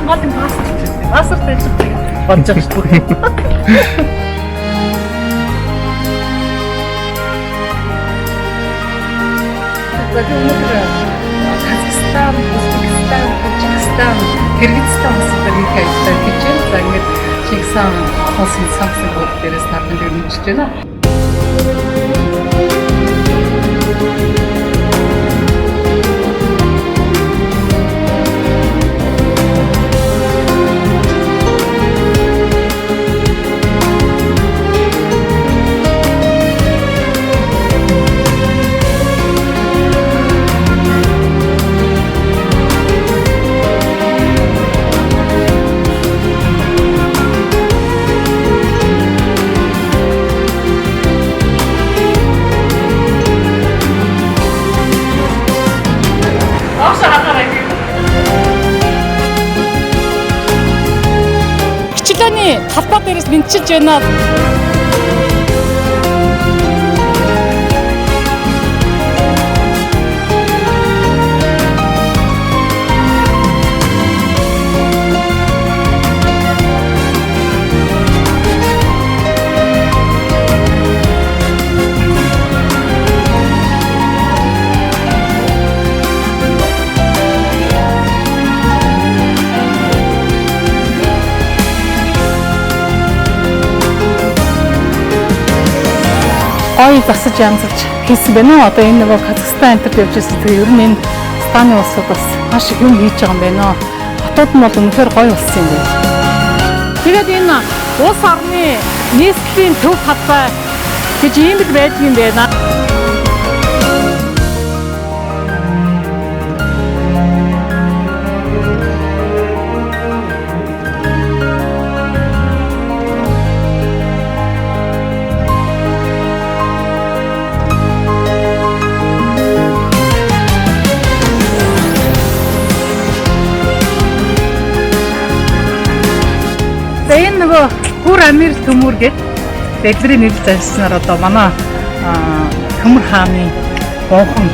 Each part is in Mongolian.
гол юм паст гэж байна. Пастер тайлбар болж байгаа шүү дээ. Өнөөдөр Казахстан, Узбекистан, Таджикистан, Кыргызстан улсуудаар их аялал хийж байна. За ингээд Чингисхан хоосын самсан бод дээрээс таарсан дээр мэдчихэж байна. Хичээний талбай дээрээс мэдчилж байна. Ой засаж янзалж хийсэн байна. Одоо энэ нөгөө Казахстан энтерд явж байсан. Тэгээ ер нь энэ Станы улсууд бас маш их юм хийж байгаа юм байна. Хотууд нь бол үнэхээр гоё болсон юм байна. Тэгээд энэ улс орны нийслэлийн төв талбай гэж ийм л байдаг юм байна. Энэ нөгөө Хүр Амир төмөр гэдэг дэлгэрийн нэрээр зарснаар одоо манай Төмөр хааны гонхон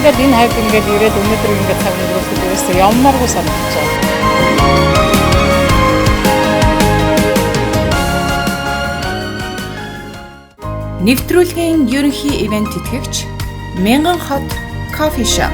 ингээд энэ хайп ингээд ирээд өнөөдөр ингээд цаг өнгөрөөсөд ерөөсөө ямаргүй санагдаж байна. Нэвтрүүлгийн ерөнхий ивент тэтгэгч Мянган хот кофе шоп.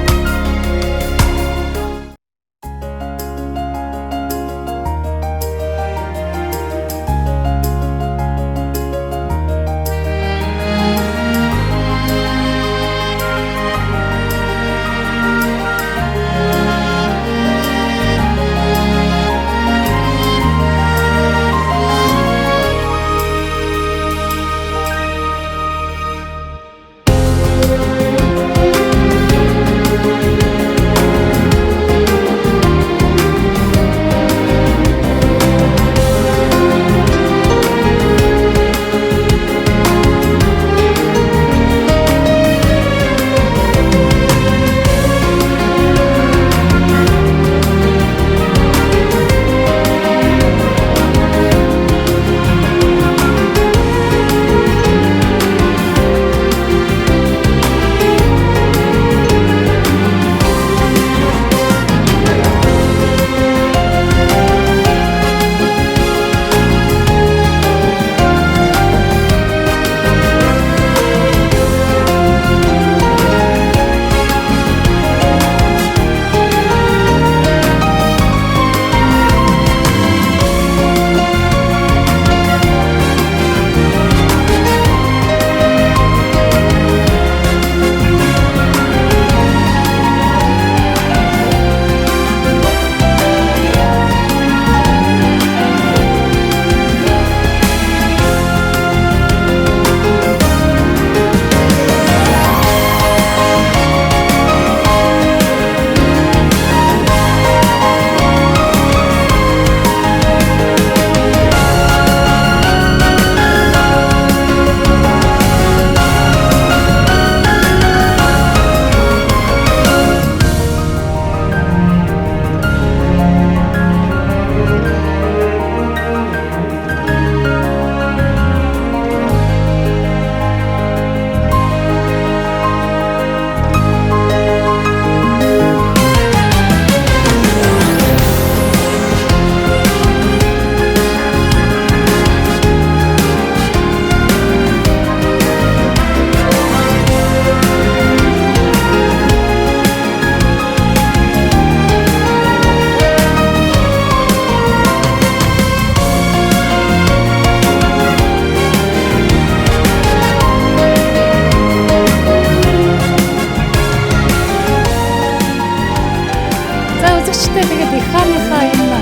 Гэхдээ тэгээд ихааныхаа энэ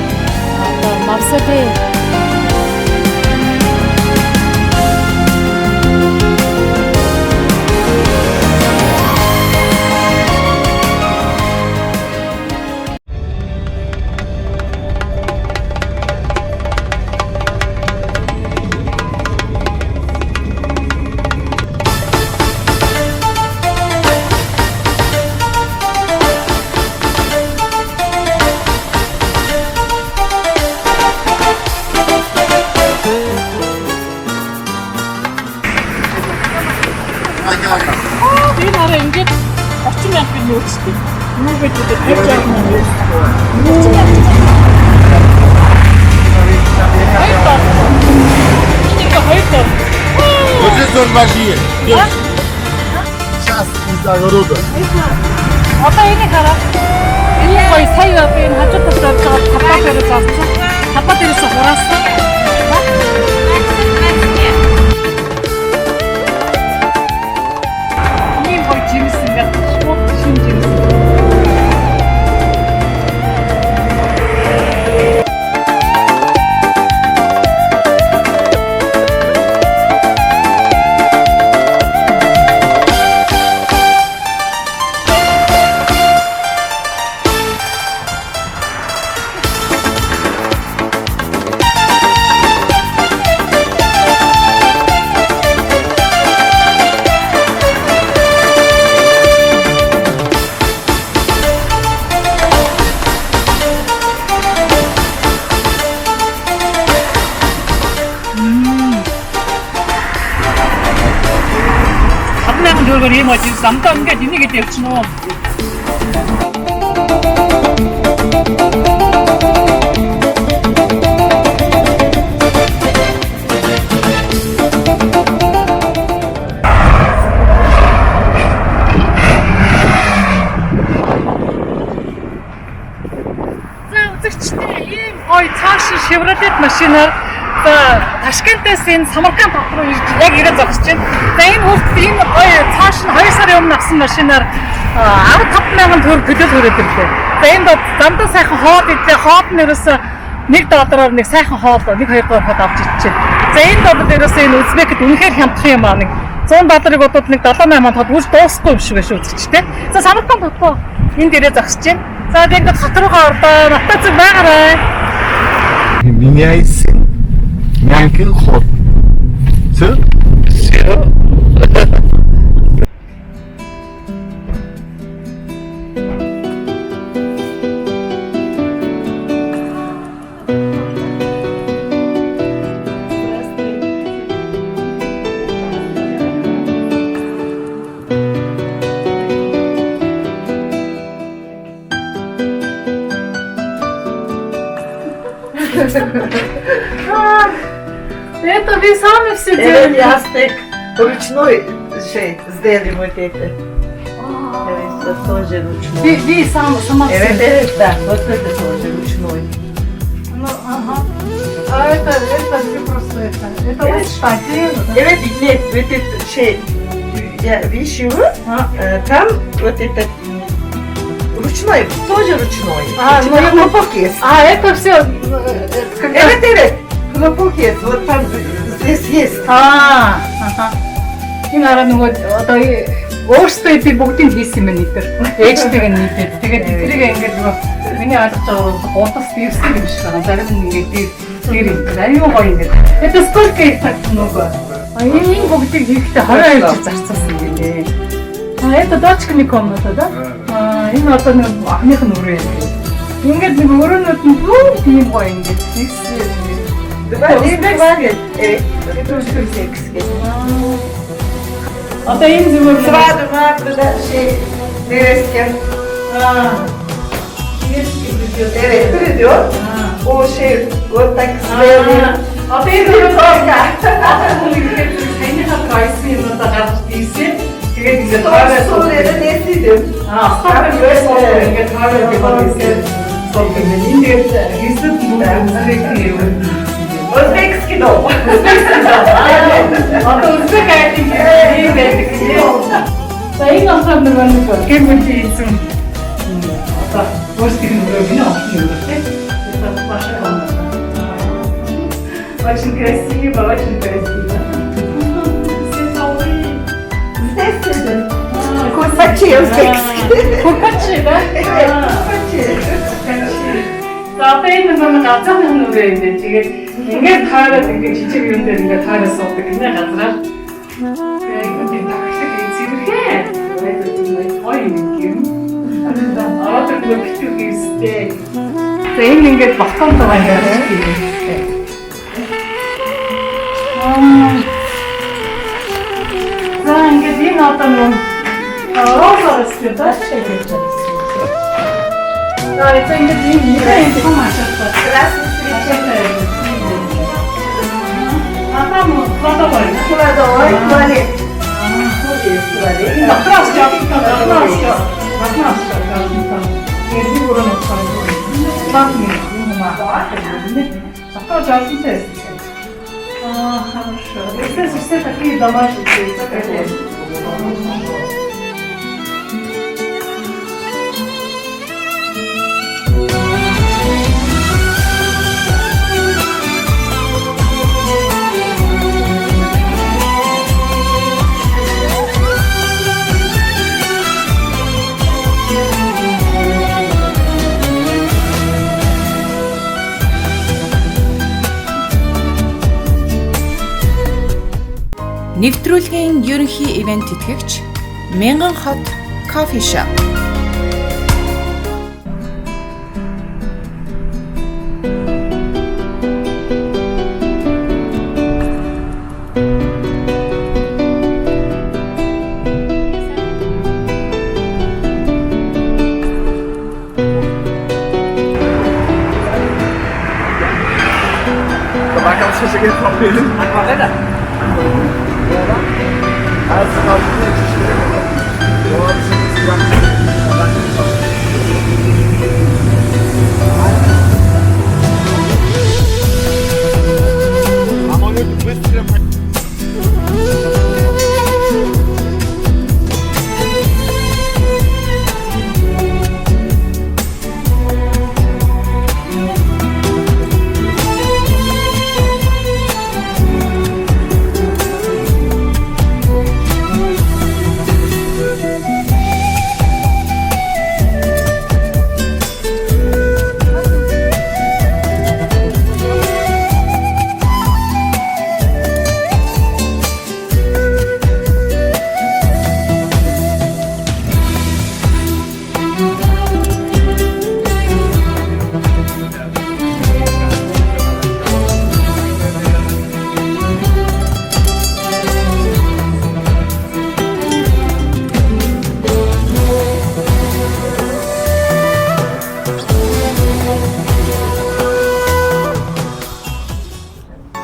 одоо мавсадээ энэ хараа ингээд 30 мянга нөөцтэй. Юу гэж үү 50 жаа юм уу? Вот здесь он магия. Сейчас из огорода. Одоо энийг хараа. Энэ гоё сая би энэ хажууд талд тавтаа дээрээ зарсан. Тавтаа дээрээс хураасан. Ийм гоё жимс ингээд шууд шин жимс. Төгрөгөөр ийм ажил замдаа ингээд энийг хэд явчихна уу? За үзэгчтэй ийм гоё цааш Chevrolet машинаар Ташкентээс энэ Самарканд руу яг ирээд зогсож байна. За энэ хүүхд энэ гоё цааш нь 2 сарын өмнө авсан машинаар 15,000 төгрөг төлөөл хүрээд ирлээ. За энд замдаа сайхан хоол идлээ. Хоол нь ерөөсөө $1 нэг сайхан хоол 1-2 доор хад авч иччихэ. За энэ бодод ерөөсөө энэ Узбекэд үнэхээр хямдхан юм аа. Нэг 100 долларыг бодоод нэг 78 тод үж дуусахгүй юм шиг шүү үзэгчтэй. За Самарканд хотоо энд ирээд зогсож байна. За ингээд хот руугаа ордоо Мотоцик байгаарай. Меняйся. Мягкий ход. Все? Все. Это вы сами все Это делали? ястык ручной сделали вот это. Это тоже ручной. Вы сама Evet, да, вот это тоже ручной. Ну, ага. А это вы просто это вы штатили? Evet, нет, вот это я вижу, там вот этот ручной, тоже ручной. А, ну, хлопок есть. А это все. Evet, хлопок есть, вот там здесь есть. Ага. Энэ араа нөгөө одоо өөрсдөө би бүгдийг хийсэн юм нэтэр. Ээжтэйгээ нийлээд. Тэгээд тэрийг ингээд нөгөө миний ойлгож байгаа гутас дээрсэн юм шиг байна. Зарим нь ингээд дээр юм. Аюу гоё ингээд. Это сколько их так много? А энэ бүгдийг хийхдээ 22 жил зарцуулсан юм гээ. А это дочкины комната, да? А энэ одоо нэг ахных нь өрөө юм. Ингээд нэг өрөөнүүд нь бүгд ийм гоё ингээд. Evet, это уже секс. Одоо энэ зүгээр Два, туда, деревья. Evet, придет. О, вот так сделали. Одоо энэ зүгээр таны хатгайсан юм одоо гарч дийсэн. Тэгээд ингээд Суулերը нээсийдэв. ингээд таараа дийсэн. Согт ингээд хийсэн бүгд юм. Узбекский дом. Одоо үзэг айтиг юм байдаг. За энэ ахаар нэг гэр бүлийн эзэн. Одоо Польских вино это ваша комната. Очень красиво, очень красиво. Все столы. Здесь курпачи узбекские. Курпачи, да? Курпачи. За 앞에 있는 거는 납작 노래인데 지금 이게 다른 그 지책 이런데 다른 수업 그냥 가더라. 이거 되게 딱딱해 지그해. 그래서 좀 거의 느낌. 아무튼 그거 비트고 있을 때 있는 게 막판도 많이 가지고. 자, 이게 네 나왔다면 розовый да? Да, это ингредиенты помашется. Красный цвет. А там кладовой. Кладовой, туалет. Туалет. Окраска, окраска. Окраска, если уровень Пока жаркий тест. Хорошо. Здесь все такие домашние цветы. Нэвтрүүлгийн ерөнхий ивент тэтгэгч Мянган хот кофе шоп. Dabei kannst du sicher probieren.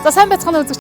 За сайн байцгаана үзэгч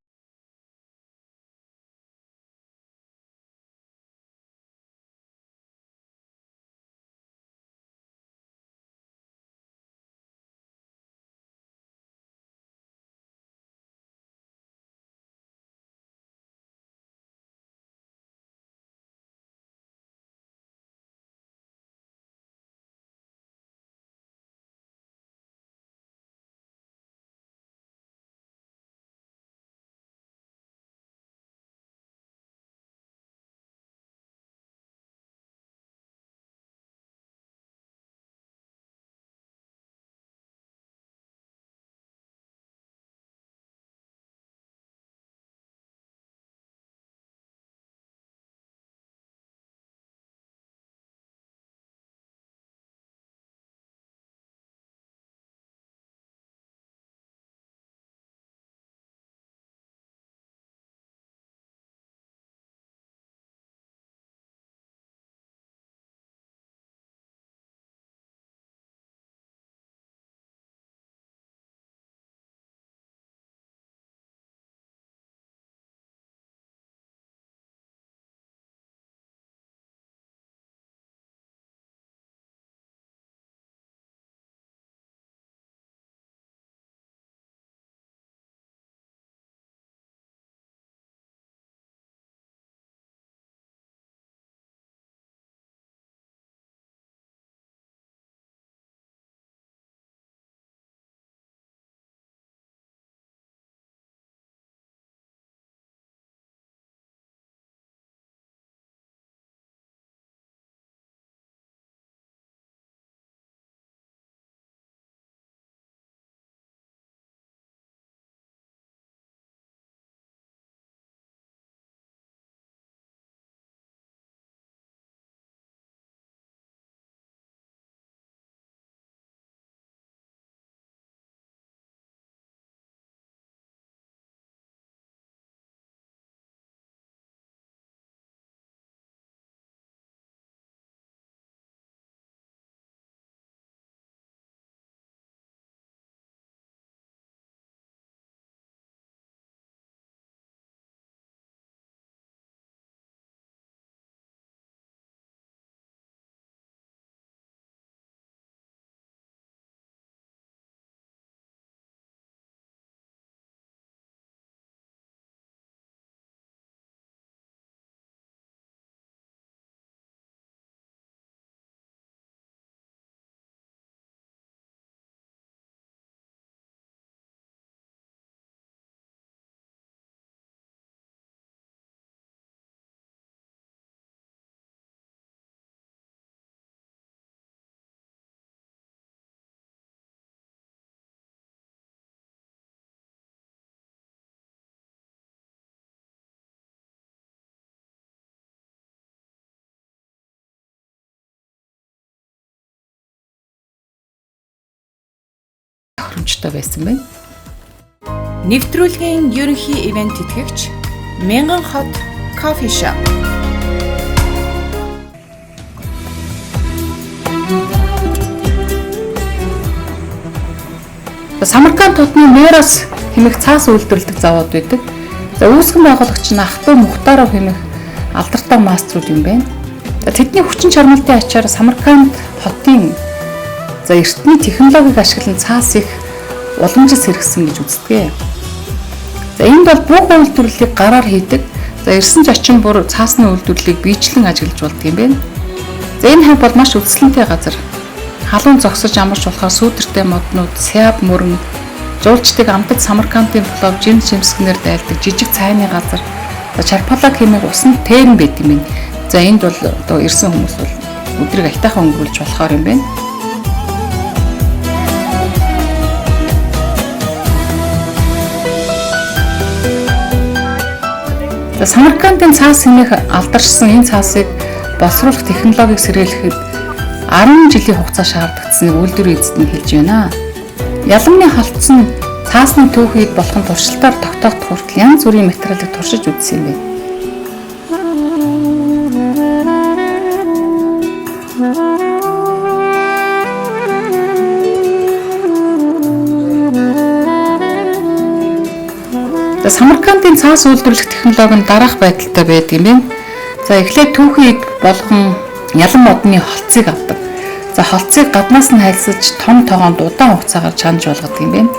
тохиромжтой байсан байна. Нэвтрүүлгийн ерөнхий ивент тэтгэгч Мянган хот кофе шоп. Самарканд хотны Мерос хэмээх цаас үйлдвэрлэдэг завод байдаг. За үүсгэн байгуулагч нь Ахтуу Мухтаров хэмээх алдартай мастеруд юм байна. За тэдний хүчин чармайлтын ачаар Самарканд хотын эртний технологиг ашиглан цаас их уламжис хэрэгсэн гэж үздэг. За энд бол бүх үйлдвэрлэлийг гараар хийдэг. За ирсэн зочин бүр цаасны үйлдвэрлэлийг биечлэн ажиглаж болдог юм байна. За энэ хав бол маш өвсгөнтэй газар. Халуун зогсож амарч болохоор сүүдэртэй моднууд, сяв мөрөн, жуулчдыг амтад Самаркандын блог жимсгнэр дайлдаг жижиг цайны газар. За Чарпалаг хэмээх усанд тэрэн байт юм. За энд бол одоо ирсэн хүмүүс бол өдрийг аятайхан өнгөрүүлж болохоор юм байна. За Самаркандын цаас хэмээх алдаршсан энэ цаасыг боловсруулах технологиг сэргийлэхэд 10 жилийн хугацаа шаардагдсныг үйлдвэрийн эзэд нь хэлж байна. Яламны холтсон цаасны түүхийг болохын туршилтаар тогтоох хүртэл янз бүрийн материалыг туршиж үзсэн юм байна. За Самаркандын цаас үйлдвэрлэх технологи нь дараах байдалтай байдаг юм байна. За эхлээд түүхийг болгон ялан модны холцыг авдаг. За холцыг гаднаас нь хайлсаж том тоогоонд удаан хугацаагаар чанж болгодог юм байна.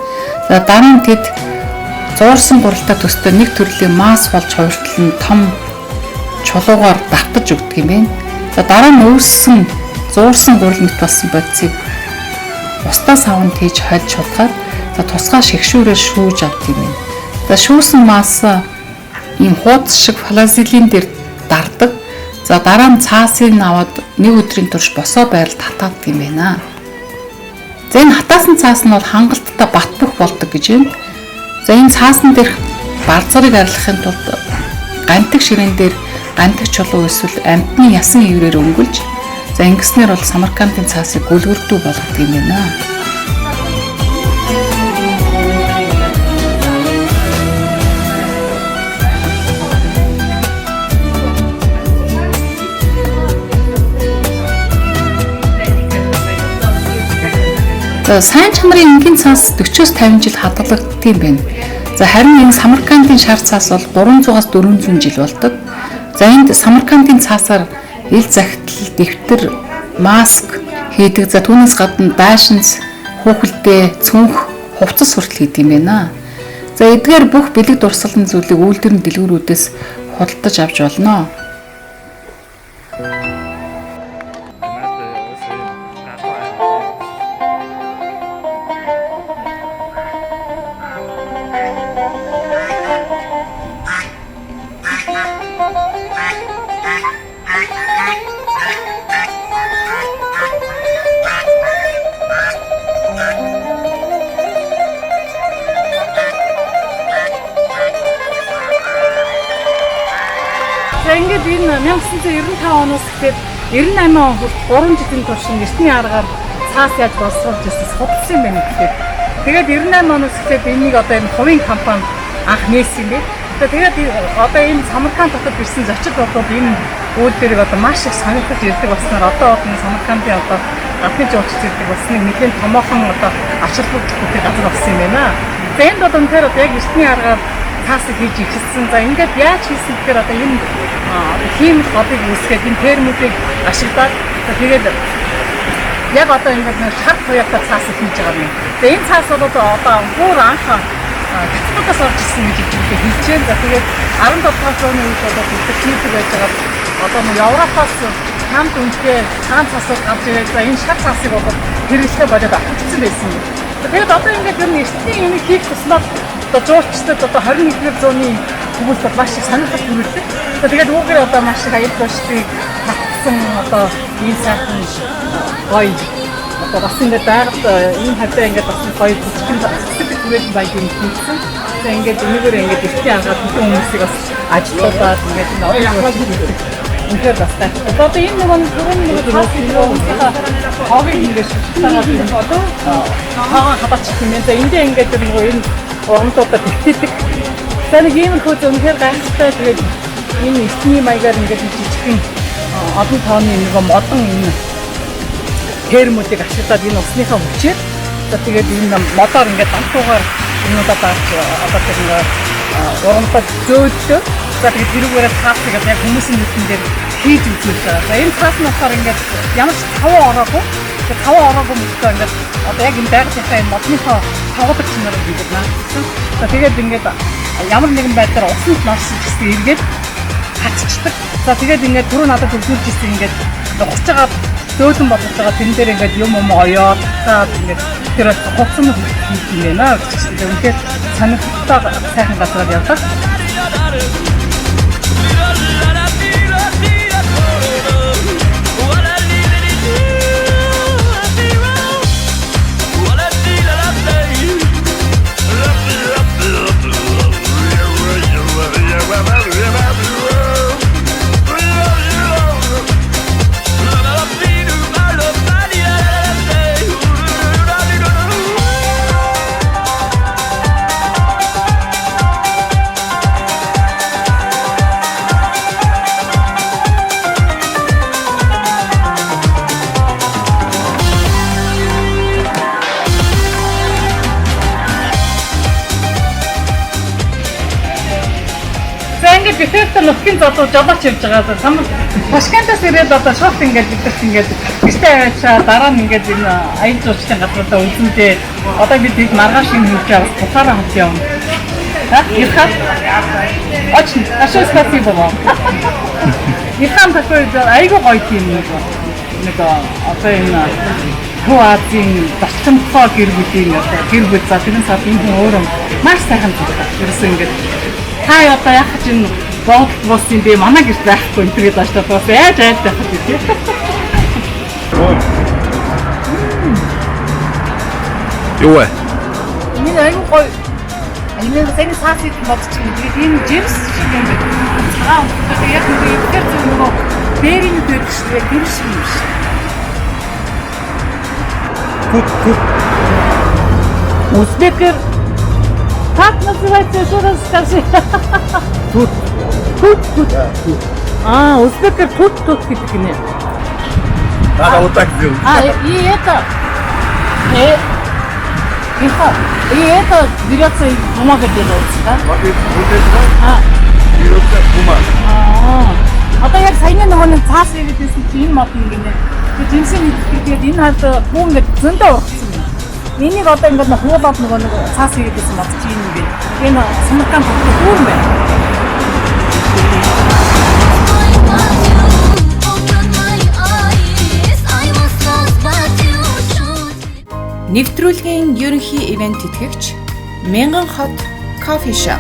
За дараа нь тэд зуурсан гуралтай төстэй нэг төрлийн мас болж хувиртлан том чулуугаар давтаж өгдөг юм байна. За дараа нь үүссэн зуурсан гурал мэт болсон бодисыг устдаа савнд хийж хольж чулгаад за тусгай шигшүүрээр шүүж авдаг юм байна. За шүүсэн мас ийм хуудас шиг флазелин дээр дардаг. За дараа нь цаасыг аваад нэг өдрийн турш босоо байралд хатаадаг юм байна. За энэ хатаасан цаас нь бол хангалттай бат бөх болдог гэж байна. За энэ цаасан дээрх барзарыг арилгахын тулд гантик ширээн дээр гантик чулуу эсвэл амтны ясан иврээр өнгөлж за ингэснээр бол Самаркандын цаасыг гүлгэрдүү болгодог юм байна. Сайн чанарын энгийн цаас 40-50 жил хадгалагддаг юм байна. За харин энэ Самаркандын шар цаас бол 300-аас 400 жил болдог. За энд Самаркандын цаасаар ил захидал, дэвтэр, маск хийдэг. За түүнээс гадна байшинс, хүүхэлдээ, цүнх, хувцас хүртэл хийдэг юм байна. За эдгээр бүх бэлэг дурсгалын зүйлийг үйлдвэрийн дэлгүүрүүдээс худалдаж авч болно. За ингээд энэ 1995 оноос эхлээд 98 он хүртэл 3 жилийн турш эртний аргаар цаас яаж боловсруулж ирсэн судалсан юм байна гэхэд. Тэгээд 98 оноос эхлээд энийг одоо энэ хувийн компани анх нээсэн юм бэ. Тэгээд одоо энэ Самарканд хотод ирсэн зочид болоод энэ үйлдвэрийг одоо маш их сонирхож ирдэг болсноор одоо энэ Самаркандын одоо гадны жуулчид ирдэг болсныг нэгэн томоохон одоо ач холбогдолтой газар болсон юм байна. За энд бол өнөөдөр одоо яг эртний аргаар цаасыг хийж ихэлсэн. За ингээд яаж хийсэн гэхээр одоо энэ хиймэл годыг үүсгээд энэ термүүдийг ашиглаад тэгээд яг одоо ингээд шар туяатай цаасыг хийж байгаа юм. Тэгээ энэ цаас бол одоо бүр анх Католикоос орж ирсэн гэж хэлжээ. За тэгээд 17 дугаар оны үед бол хийдэг байж байгаа. Одоо нэг Европоос хамт үнэхээр цагаан цаасууд гарч ирээд за энэ шар цаасыг бол хэрэглэхэ болоод авчихсан байсан юм. Тэгээд одоо ингээд ер нь эртний энийг хийх туснаар одоо жуулчдад одоо 21-р зууны хүмүүст маш их сонирхол төрүүлдэг. Тэгээд үүгээр одоо маш их аял туушдыг татсан одоо ийм сайхан гоё одоо бас ингээд байгаад энэ хавтаа ингээд бас гоё бүтгэн түрээд байг юм хийсэн. Тэгээд ингээд өнөөдөр ингээд эртний аргаар бүхэн хүмүүсийг бас ажилуулад ингээд энэ үнэхээр бас таатай. Одоо энэ нэг хоогийг ингээд шилжүүлээд одоо хагаа хабаачих юм байна. За эндээ ингээд нөгөө энэ урамдуудад бэлтээдэг. За нэг иймэрхүү үнэхээр гайхалтай. Тэгээд энэ эсний маягаар ингээд жижигхэн олон тооны нөгөө модон энэ термүүдийг ашиглаад энэ усныхаа хүчээр за тэгээд энэ модоор ингээд дантуугаар юмудаа дарж одоо тэр нэг урамдад зөөдлөө за тэгээд тэрүүгээрээ цаасыг яг хүмүүсийн нүдэн дээр хийж үзүүлж байгаа. За энэ цаас нь болохоор ингээд ямар ч таван ороогүй. Тэгээд таван ороогүй мөчөө ингээд одоо яг энэ байгалийнхаа энэ модныхоо тавгадаг чанарыг ингээд наадсан. За тэгээд ингээд ямар нэгэн байдлаар усанд норсон гэсэн эргээд хатчихдаг. За тэгээд ингээд түрүү надад төвлөрж ирсэн ингээд ухаж байгаа зөөлөн болгож байгаа тэн дээр ингээд юм оёод за ингээд тэр хуцсан юм байна. Тэгээд санагдтаа сайхан газар явдаг. Бисэртэн нөхгийн залуу жолооч явж байгаа. Самар Ташкентаас ирээд одоо шот ингээд бидэрт ингээд гэртээ аваачаа дараа нь ингээд энэ аян жуулчлалын газруудаа үзэндээ одоо бид их маргааш юм хийж авах Бухараа хот явна. Ирхан. Очень большое спасибо вам. Ирхан такой айгуу гоё тийм нэг одоо энэ Хуазин бачамтаа гэр бүлийн одоо гэр бүл за тэрэн сад энэ өөрөө маш сайхан зүйл. Ерөөсөө ингээд та одоо яг ч энэ бос юм бэ манай гэрт байхгүй энэ тэгээд очиж бас яаж байх вэ тийм. Юу вэ? Энэ аюу гоё. Энэ зэний цаасыг бодчих юм. Тэгээд энэ жимс шиг юм байна. Аа тэгээд яг нэг ихэр зүйл нөгөө бэрийн дэрч шиг тэр шиг юм шиг. Узбекер как называется еще раз скажи? Тут. А, узбекер тут гэдэг нэ. Надо вот так сделать. И это берется и бумага делается, да? Вот это берется бумага. Одоо яг саяны нөгөө нэг цаас ирээдсэн чинь энэ мод юм гинэ. Тэгээд жинсийн хэлбэрээр энэ хаад бүү ингээд зөндөө ургацсан юм. Энийг одоо ингээд хуулаад нөгөө нэг цаас ирээдсэн мод чинь юм гинэ. Энэ Самарканд бүр юм байна. Нэвтрүүлгийн ерөнхий ивент тэтгэгч Мянган хот кофе шоп.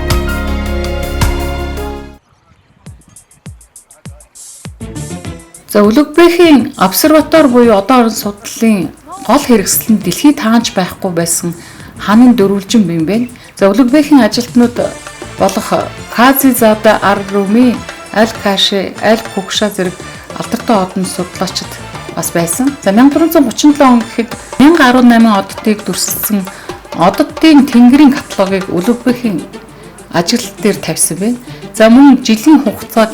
За Улугбехийн обсерватори буюу одоо орон судлалын гол хэрэгсэл нь дэлхийд таанч байхгүй байсан ханын дөрвөлжин бим байна. За Улугбехийн ажилтнууд болох Казизада Арруми, Аль-Каши, Аль-Кукша зэрэг алдартай одон судлаачид бас байсан. За 1437 он гэхэд 1018 оддыг дүрсэлсэн оддын тэнгэрийн каталогийг Улугбехийн ажил дээр тавьсан байна. За мөн жилийн хугацааг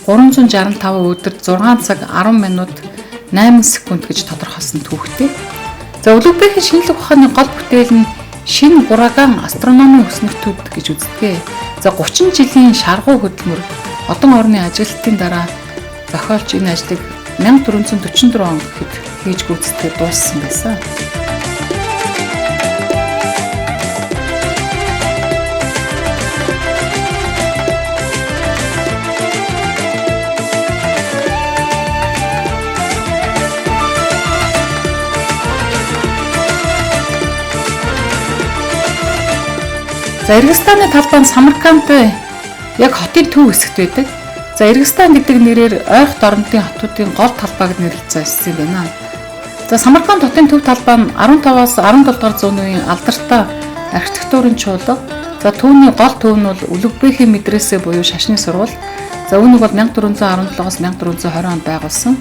365 өдөр 6 цаг 10 минут 8 секунд гэж тодорхойлсон түүхтэй. За Улугбехийн шинжлэх ухааны гол бүтээл нь шинэ ураган астрономийн өснөгтүүд гэж үздэг. За 30 жилийн шаргуу хөдөлмөр одон орны ажилтны дараа зохиолч энэ ажлыг 1444 он гэхэд хийж гүйцэтгэж дууссан байсан. За Иргизстаны талбай нь Самарканд яг хотын төв хэсэгт байдаг. За Иргизстан гэдэг нэрээр ойрхон орнотын хотуудын гол талбайг нэрлэж байсан юм байна. За Самарканд хотын төв талбай нь 15-аас 17 дугаар зууны үеийн алдартай архитектурын чуулга. За түүний гол төв нь бол Улугбехийн медресе буюу шашны сургууль. За За үүнийг бол 1417-оос 1420 онд байгуулсан.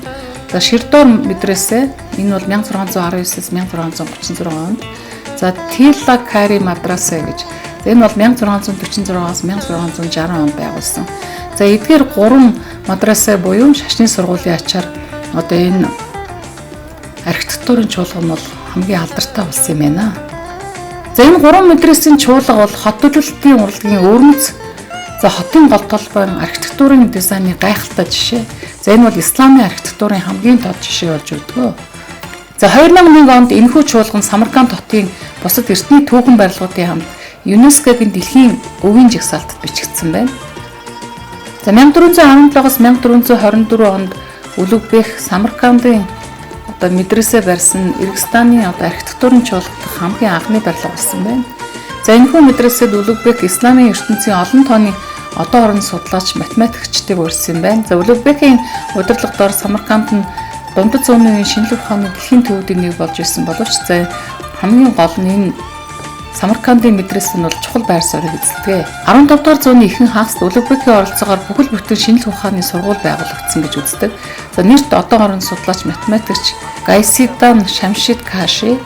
За Ширдор медресе энэ бол 1619-с 1636 онд. За Тила Кари мадраса гэж. Энэ бол 1646-аас 1660 онд байгуулсан. За эдгээр 3 мадраса буюу шашны сургуулийн ачаар одоо энэ архитектурын чуулга нь бол хамгийн алдартай болсон юм байна. За энэ 3 медресийн чуулга бол хот төлөвлөлтийн урлагийн өрнөц. За хотын гол толгойн архитектурын дизайны гайхалтай жишээ. За энэ бол исламын архитектурын хамгийн тод жишээ болж өгдөг. За 2001 онд энэхүү чуулга нь Самарканд хотын бусад эртний түүхэн барилгуудын хамт ЮНЕСКО-гийн дэлхийн өвийн жагсаалтад бичигдсэн байна. За 1417-аас 1424 онд Улугбек Самаркандын одоо медресе барьсан Иргизстаны одоо архитектурын чуулгадах хамгийн анхны барилга болсон байна. За энэхүү медресэд Улугбек исламын ертөнцийн олон тооны одоо орон судлаач математикчдыг урьдсан байна. За Улугбекийн удирдлагад дор Самарканд нь дундад зууны үеийн шинжлэх ухааны дэлхийн төвүүдийн нэг болж ирсэн боловч за хамгийн гол нь энэ Самаркандын медрес нь бол чухал байр суурийг эзэлдэг. 15 дугаар зууны ихэнх хагаст Улугбекийн оролцоогоор бүхэл бүтэн шинжлэх ухааны сургууль байгуулагдсан гэж үздэг. За нэрт одоо орон судлаач математикч Гайсидан Шамшид Каши,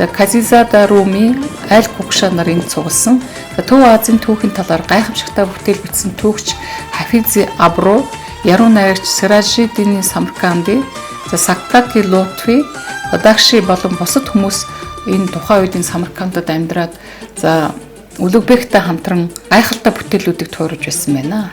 Казизада Руми, Аль Кукша нарын цугласан. Төв Азийн түүхийн талаар гайхамшигтай бүтээл бичсэн түүхч Хафизи Абро, яруу найрагч Сиражиддин Самарканди, Сактаки Лутфи, Дакши болон бусад хүмүүс энэ тухайн үеийн Самаркандад амьдраад за Улугбектэй хамтран гайхалтай бүтээлүүдийг туурж байсан байна.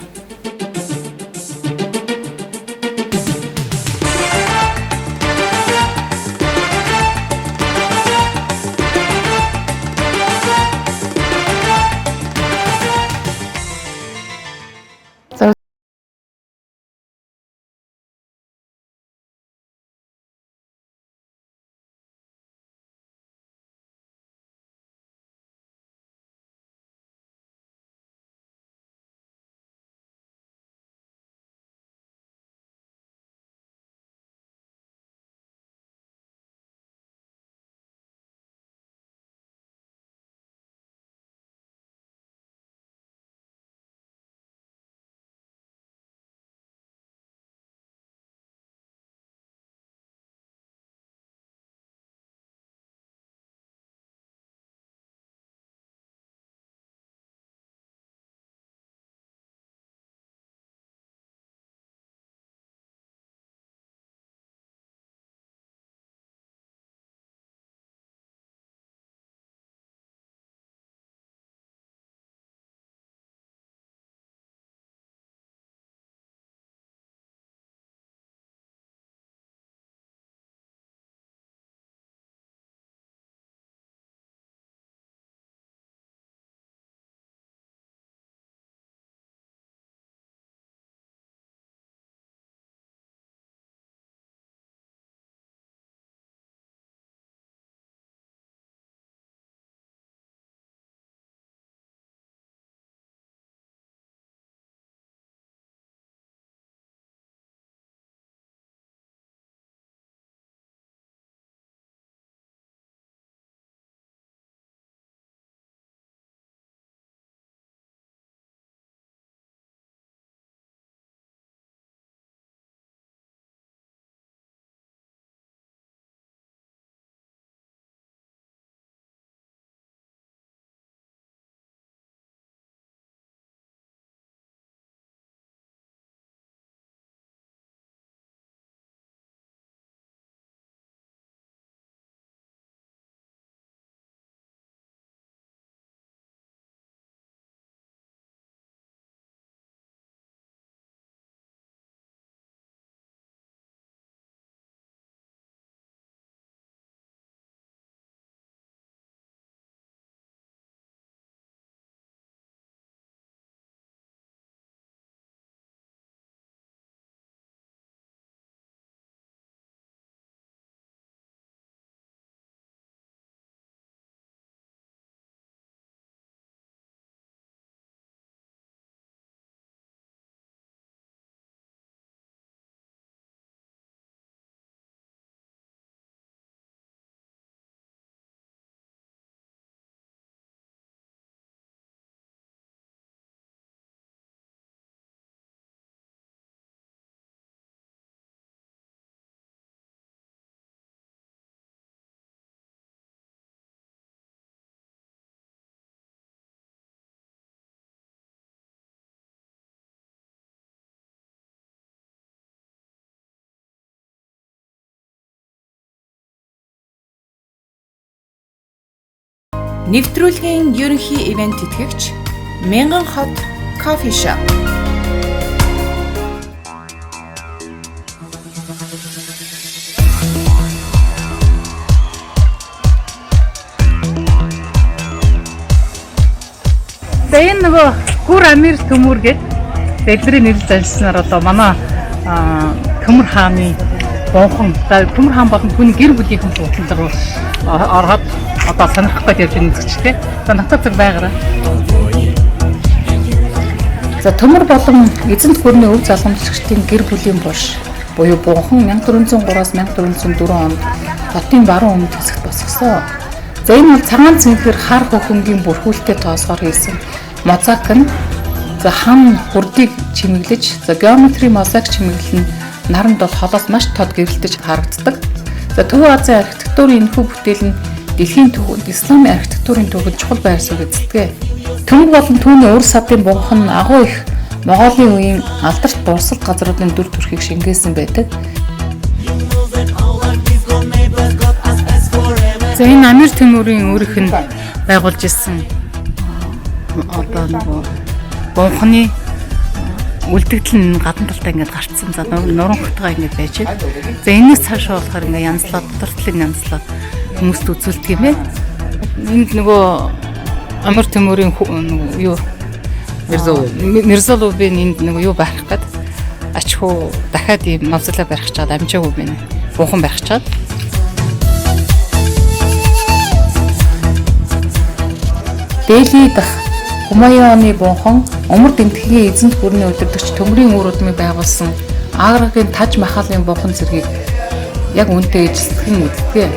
Нэвтрүүлгийн ерөнхий ивент тэтгэгч Мянган хот кофе шоп. За энэ нөгөө Гүр Амир төмөр гээд дэлгэрийн нэрлэл заншснаар одоо манай Төмөр хааны бонхон Төмөр хаан болон түүний гэр бүлийнхэн бодлого руу ороод одоо сонирхох гэж явж байгаа үзэгчтэй. За натад зэрэг байгаараа. За Төмөр болон эзэнт гүрний өв залгамжлагчдын гэр бүлийн булш буюу бонхон 1403-аас 1404 онд хотын баруун өмнөд хэсэгт босгосон. За энэ бол цагаан цэнхэр хар хөхөнгийн бүрхүүлтэй тоосгоор хийсэн мозаик нь за хан хүрдийг чимэглэж за геометри мозаик чимэглэл нь наранд бол холоос маш тод гэрэлтэж харагддаг. За Төв Азийн архитектурын энэхүү бүтээл нь дэлхийн түүхэнд исламын архитектурын түүхэнд чухал байр суурь эзэлдэг. Төмөр болон түүний ур садын бунхан агуу их Монголын үеийн алдарт дурсгалт газруудын дүр төрхийг шингээсэн байдаг. За энэ Амир Тэмүрийн өөрийнх нь байгуулж ирсэн одоо нөгөө бунханы үлдэгдэл нь гадна талдаа ингээд гарцсан. За нуран хотгоо ингээд байж байна. За энэс цаашаа болохоор ингээд янзлаад дуртлын янзлаад хүмүүст үзүүлдэг юм байна. Энд нөгөө Амир Тэмүрийн юу Мирзоловын энд нөгөө юу барих гээд ач хуу дахиад ийм мавзолей барих чад амжаагүй байна. Бунхан барих чад. Дели дах Хумаяаны бунхан Умар Дэмтгийн эзэнт гүрний удирдагч Төмрийн үр удмыг байгуулсан Аграгийн Таж Махалын бунхан зэргийг яг үнэтэй эзэлсэн үлддэг.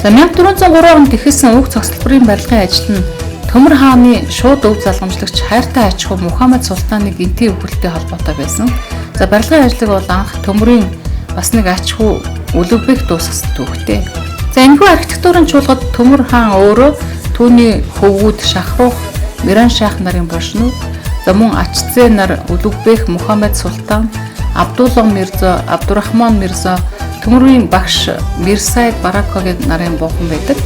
За 1403 онд эхэлсэн уг цогцлбарын барилгын ажил нь Төмөр хааны шууд өв залгамжлагч хайртай аж ахуй Мухаммед султаны гинтийн өвгөлтэй холбоотой байсан. За барилгын ажлыг бол анх Төмрийн бас нэг аж ахуй Үлэгбэх дуусгасан түүхтэй. За энэхүү архитектурын чуулгад Төмөр хаан өөрөө түүний хөвгүүд Шахрух, Миран шах нарын бошнууд, за мөн Ачзээ нар Үлэгбэх Мухаммед султан, Абдулла Мирза, Абдурахман Мирза, Төмөрийн багш Мирсайд Баракогийн нарын бунхан байдаг.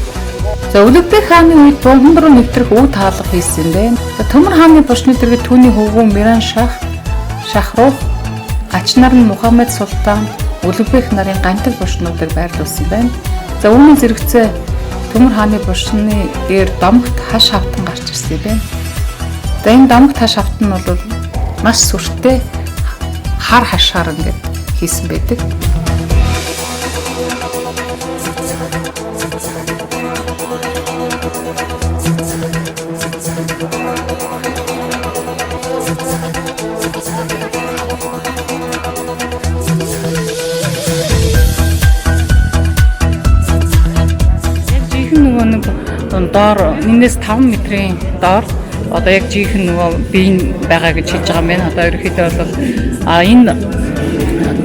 За Үлэгбэх хааны үед бунхан руу нэвтрэх үе таалга хийсэн юм байна. За Төмөр хааны бошны дэргэд түүний хөвгүү Миран шах, Шахрух, ач нар нь Мухаммед султан, Үлэгбэх нарын гантиг бошнуудыг байрлуулсан байна. За үүний зэрэгцээ Төмөр хааны бошны дээр домогт хаш хавтан гарч ирсэн юм байна. За энэ домогт хаш хавтан нь бол маш сүртэй хар хашаар ингээд хийсэн байдаг. Доор энэс 5 метрийн доор одоо яг жинхэнэ нөгөө биеийн байгаа гэж хэлж байгаа юм байна. Одоо ерөнхийдөө бол энэ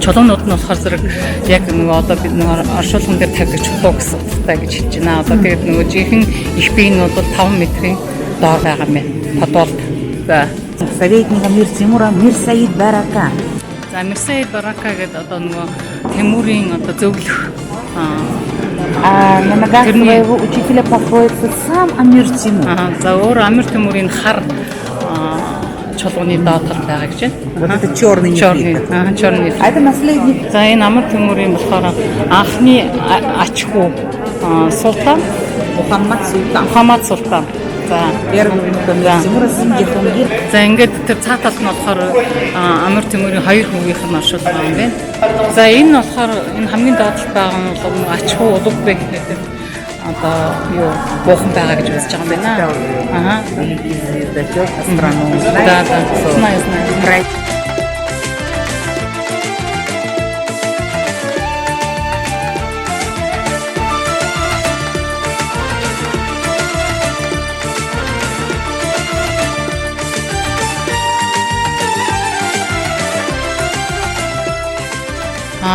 чулуунууд нь болохоор зэрэг яг нөгөө одоо бид нөгөө оршуулган дээр тавьдаг чулуу гэсэн утгатай гэж хэлж байна. Одоо тэгээд нөгөө жинхэнэ их бие нь бол 5 метрийн доор байгаа юм байна. Подолд. За советник Амир Тимура Мирсаид Барака. За Мирсаид Барака гэдэг одоо нөгөө Тимурийн одоо зөвлөх А на ногах своего учителя покоится сам Амир Тимур. За өөр Амир Тимурийн хар чулууны доотор байгаа гэж байна. Вот это черный нефрит. Черный. А это наследник. За энэ Амир Тимурийн болохоор анхны ач хүү султан Мухаммад султан. За Первый Амир Тимура сын Яхунгир. За ингээд тэр цаа талд нь болохоор Амир Тимурийн хоёр хүүгийнх нь оршуулсан юм байна. За энэ болохоор энэ хамгийн доотлолт байгаа нь бол ач хүү Улугбек гэдэг одоо юу буухан байгаа гэж үзэж байгаа юм байна. Ага. Да. Знаю.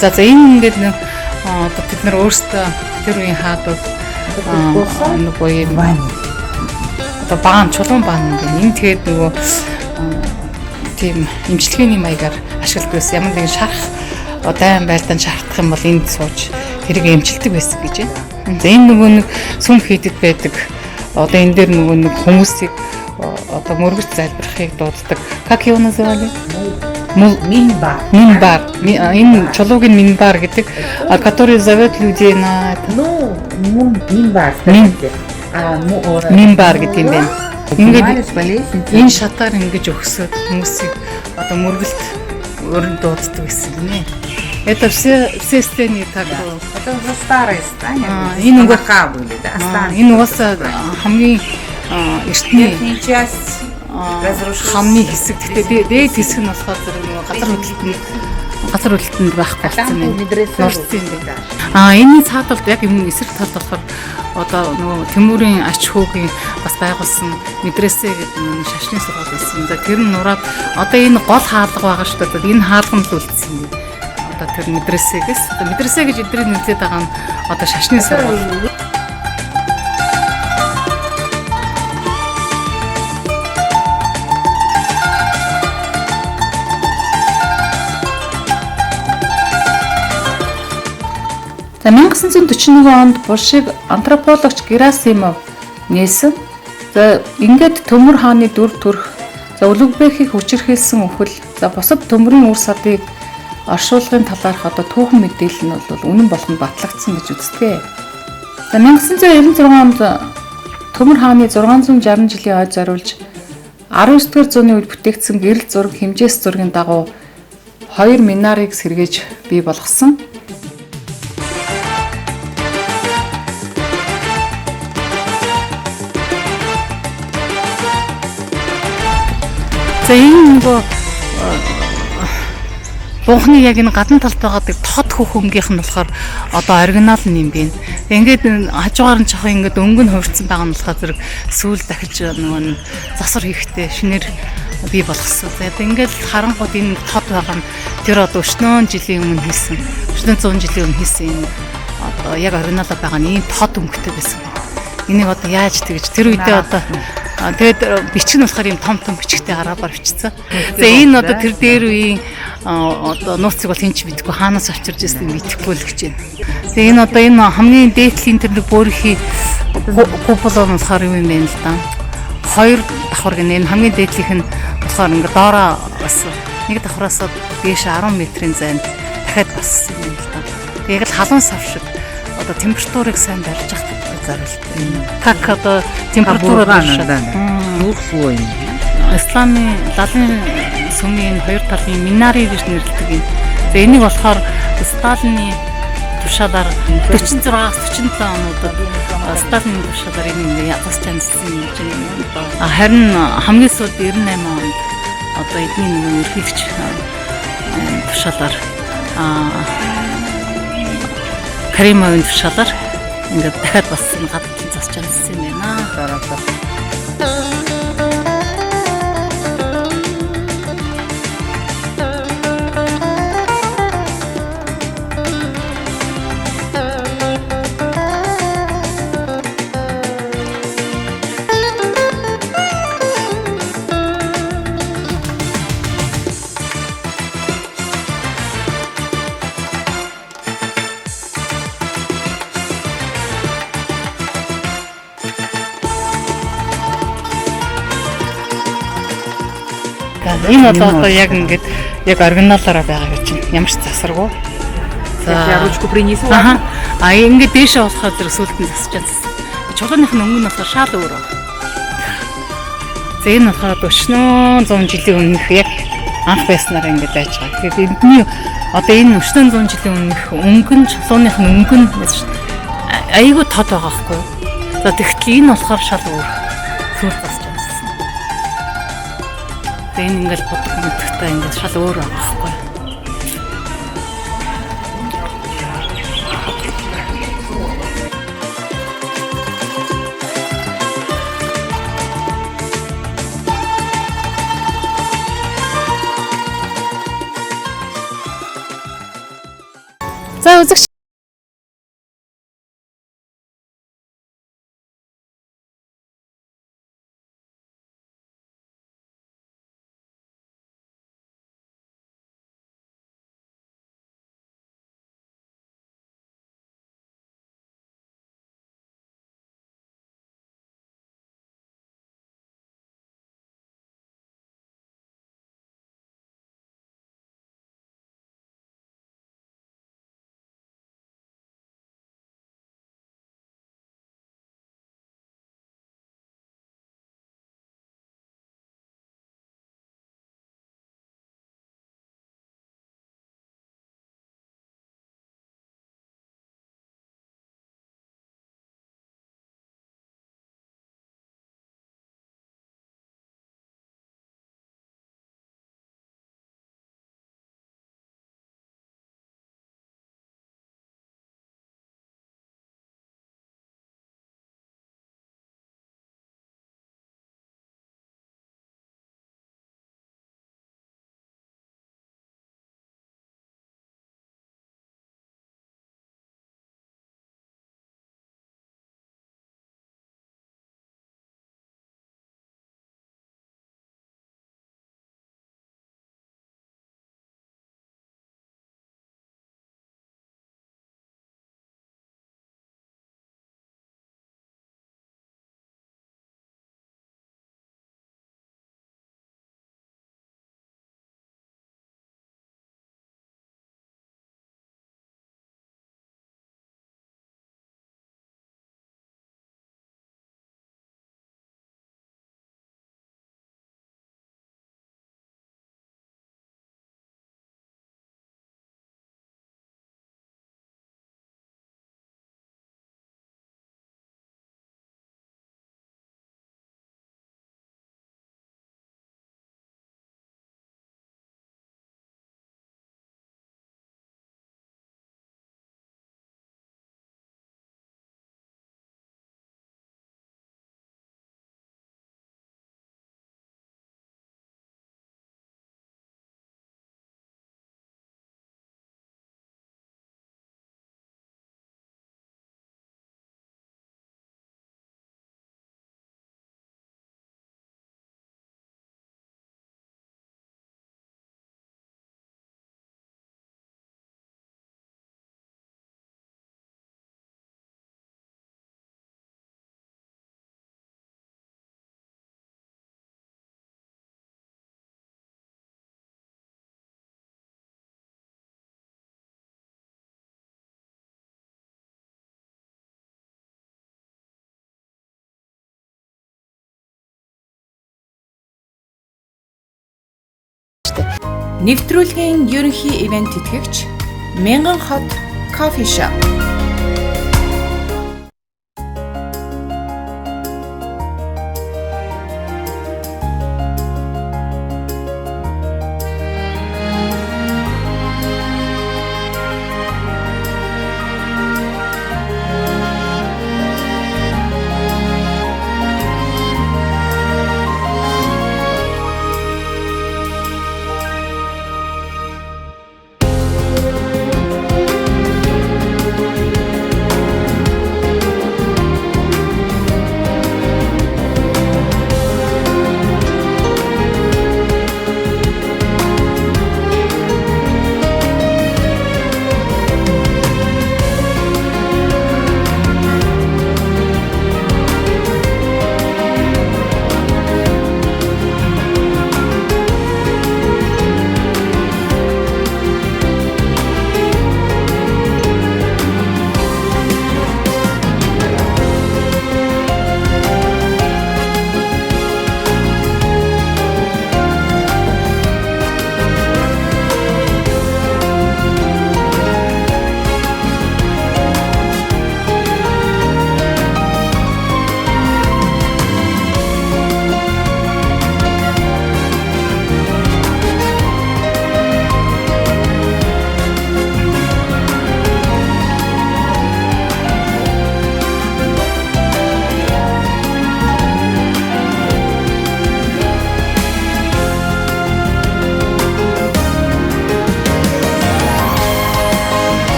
За энэ ингээд одоо бид нар өөрсдөө тэр үеийн хаадууд нөгөө юм одоо баан чулуун баан юм. Энэ тэгээд нөгөө тийм имчилгээний маягаар ашигладаг байсан. Ямар нэгэн шарах дайн байлдаанд шаардах юм бол энд сууж тэрийг эмчилдэг байсан гэж байна. За энэ нөгөө нэг сүм хийдэг байдаг одоо энэ дээр нөгөө нэг хүмүүсийг одоо мөргөж залбирахыг дууддаг. Как его называли? Минба. Минбар. Энэ чулуугийн минбар гэдэг, который зовет людей на это. Ну, минба. Минбар гэдэг юм байна. Ингээд энэ шатаар ингэж өгсөд хүмүүсийг одоо мөргөлт өрн дууддаг гэсэн гинэ. Это все стены так. Это уже старое здание. Энэ нөгөө были, да? энэ угаасаа хамгийн эртний Верхняя часть хамны хэсэг. Гэхдээ дээд хэсэг нь болохоор зэрэг нөгөө газар хөдлөлтөнд байхгүй болсон юм. Нурцсан юм байна. Энэний цаад бол яг юм эсрэг талд болохоор одоо нөгөө Тэмүүрийн ач хөөгийн бас байгуулсан медресе гэдэг нэг шашны сургууль байсан. Тэр нь нураад одоо энэ гол хаалга байгаа шүү дээ. Энэ хаалганд үлдсэн юм. Одоо тэр медресе гэж эдгээр нэрлэдэг байгаа нь одоо шашны сургууль. За 1941 онд Булшиг антропологч Герасимов нээсэн. За ингээд Төмөр хааны дүр төрх, за Улугбекийг хүчирхийлсэн үхэл, за бусад төмөрийн үр садыг оршуулгын талаарх одоо түүхэн мэдээлэл нь бол үнэн болгонд батлагдсан гэж үздэг. За 1996 онд Төмөр хааны 660 жилийн ой зориулж 19-р зууны үед бүтээгдсэн гэрэл зураг хэмжээс зургийн дагуу 2 минарыг сэргээж бий болгосон. За энэ нөгөө бунхны яг энэ гадна талд байгаа тод хөхөнгийнх нь болохоор одоо оригинал нь юм байна. Ингээд хажуугаар нь жоохон ингээд өнгө нь хувирсан байгаа нь болохоор зэрэг сүүл дахиж нөгөө засвар хийхдээ шинээр бий болгосон. За ингээд харангууд энэ тод байгаа нь тэр одоо өчнөө жилийн өмнө хийсэн, өчнөө 100 жилийн өмнө хийсэн энэ одоо яг оригинал байгаа нь ийм тод өнгөтэй байсан. Энийг одоо яаж тэгж тэр үедээ одоо тэгээд бичих нь болохоор юм том бичгтэй арабаар бичсэн. За энэ одоо тэр дээр үеийн одоо нууцыг бол хинч мэдгүй хаанаас авчирж ирсэн мэдэхгүй л гэж байна. За энэ одоо энэ хамгийн дээдлийн тэр нэг бөөрийнхий куполон болохоор юм байна л да. 2 давхар гэнэ энэ хамгийн дээдлийнх нь болохоор ингээ доороо бас нэг давхраас дээш 10 метрийн зайд дахиад бассан юм л да. Тэгээд халуун сав шиг одоо температурыг сайн барьж авах как одоо температура Нурсуй. Исламын лалын сүмийн хоёр талын минари гэж нэрлэдэг юм. За энийг болохоор Сталины тушаалаар 46-аас 47 онуудад Сталины тушаалаар энийг язгаж чансан юм байна. Харин хамгийн сүүлд 98 онд одоо эдний нэг ерхийлэгч тушаалаар Каримовын тушаалаар ингээд дахиад бас гадуур засч чадсан юм байна. Энэ одоо яг ингээд яг оригиналаараа байгаа гэж байна. Ямар ч засаргүй. Я ручку принесу. Ингээд дээшээ болохоо зэрэг сүлд нь засч чадсан. Чулууных нь өнгө нь болохоор шал өөр байна. За энэ болохоор өчнөө 100 жилийн өмнөх яг анх байснараа ингээд байж байгаа. Тэгэхээр эндний одоо энэ өчнөө 100 жилийн өмнөх өнгө нь чулууных нь өнгө нь айгүй тод байгаа хгүй. За тэгтэл энэ болохоор шал өөр. Сүлд засч энэ ингээл бодог мэдхтэй ингээд шал өөр байгаа байхгүй. За үзэгч Нэвтрүүлгийн ерөнхий ивент тэтгэгч Мянган хот кофе шоп.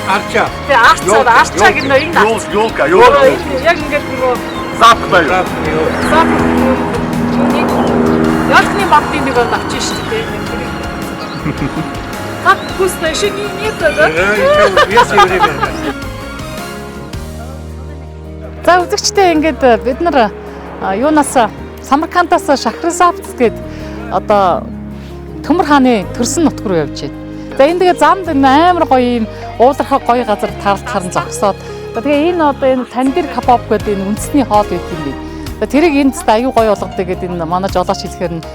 Арча. Арчаг энэ Ёлка. яг ингээд нөгөө Запах байв. ялхны багтын нэг бол авчих шүү дээ. Как вкусно, еще нет, да? За үзэгчтэй ингээд бид нар юунаас Самаркандаас Шахразавц гээд одоо Төмөр хааны төрсөн нутг руу явж байна. За энэ тэгээ замд амар гоё юм уулархаа гоё газар таарлахаар нь зогсоод. Тэгээ энэ одоо энэ тандир кебаб гэдэг энэ үндэсний хоол байт юм би. Тэрийг энд тест аюу гоё болгодог гэдэг энэ манай жолооч хэлэхээр нь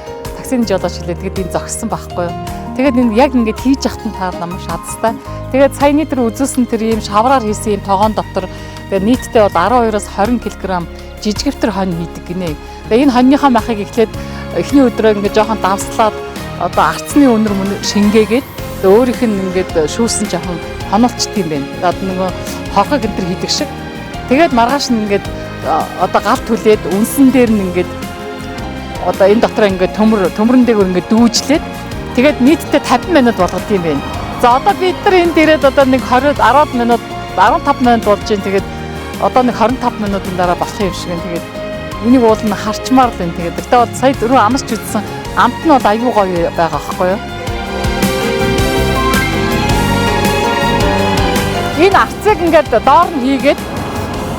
таксины жолооч хэлээд тэгээд энэ зогссон байхгүй юу. Тэгээд энэ яг ингээд хийж яхад нь таар намайг шатстай. Тэгээд саяны тэр үзүүлсэн тэр ийм шавраар хийсэн ийм тогоон дотор тэгээд нийтдээ бол 12-оос 20 кг жижигвтер хонь хийдэг гинэ. Тэгээд энэ хоньныхаа махыг эхлээд эхний өдрөө ингээд жоохон давслаад одоо арцны өнөр шингээгээд өөрийнх нь ингээд шүүсэн жоохон хонолчт юм байна. Одоо нөгөө хохог энэ төр хийдэг шиг. Тэгээд маргааш нь ингээд одоо гал түлээд үнсэн дээр нь ингээд одоо энэ дотор ингээд төмрөн дээгүүр ингээд дүүжлээд тэгээд нийтдээ 50 минут болгох юм байна. За одоо бид нар энд ирээд одоо нэг 10 минут 15 минут болж байна. Тэгээд одоо нэг 25 минутын дараа болох юм шиг байна. Тэгээд энийг уул нь харчмаар л байна. Тэгээд тэгтээ бол сая дөрөв амсч үзсэн амт нь бол аюу гоё байгаа байхгүй юу? Энэ арцыг ингээд доор нь хийгээд